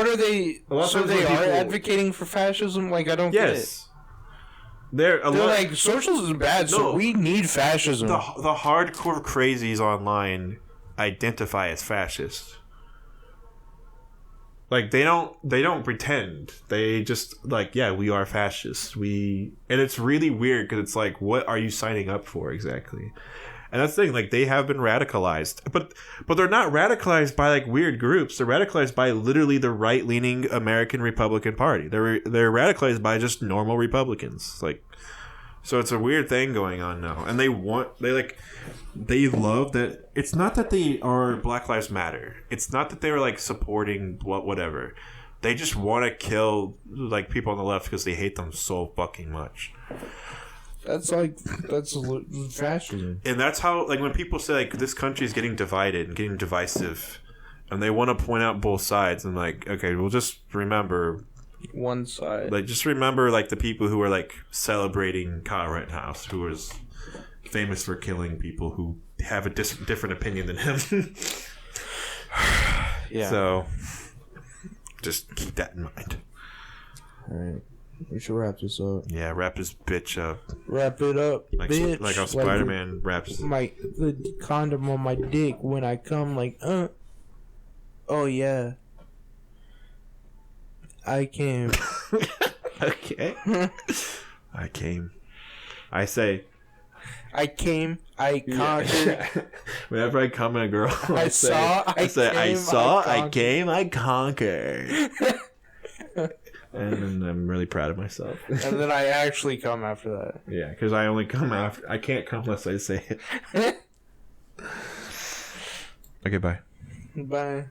S1: are they? So they are advocating for fascism? Like, I don't get it. They're like, socialism is bad, so we need fascism.
S2: The hardcore crazies online identify as fascist. Like, they don't pretend. They just like, yeah, we are fascists. And it's really weird because it's like, what are you signing up for exactly? And that's the thing, like, they have been radicalized. But they're not radicalized by, like, weird groups. They're radicalized by literally the right-leaning American Republican Party. They're radicalized by just normal Republicans. Like, so it's a weird thing going on now. And they love that. It's not that they are Black Lives Matter. It's not that they were, like, supporting whatever. They just want to kill, like, people on the left because they hate them so fucking much.
S1: That's fascism.
S2: And that's how, like, when people say, like, this country is getting divided and getting divisive, and they want to point out both sides, and, like, okay, we'll just remember
S1: one side.
S2: Like, just remember, like, the people who were, like, celebrating Kyle Rittenhouse, who was famous for killing people who have a different opinion than him.
S1: Yeah.
S2: So, just keep that in mind.
S1: All right. We should wrap this up.
S2: Yeah, wrap this bitch up.
S1: Wrap it up, bitch.
S2: Like how Spider-Man wraps
S1: the condom on my dick when I come, like, oh yeah. I came.
S2: Okay. I came. I say,
S1: I came, I conquered.
S2: Whenever I come in a girl,
S1: I
S2: came, I conquered. And then I'm really proud of myself.
S1: And then I actually come after that.
S2: Yeah, because I only come after. I can't come unless I say it. Okay, bye.
S1: Bye.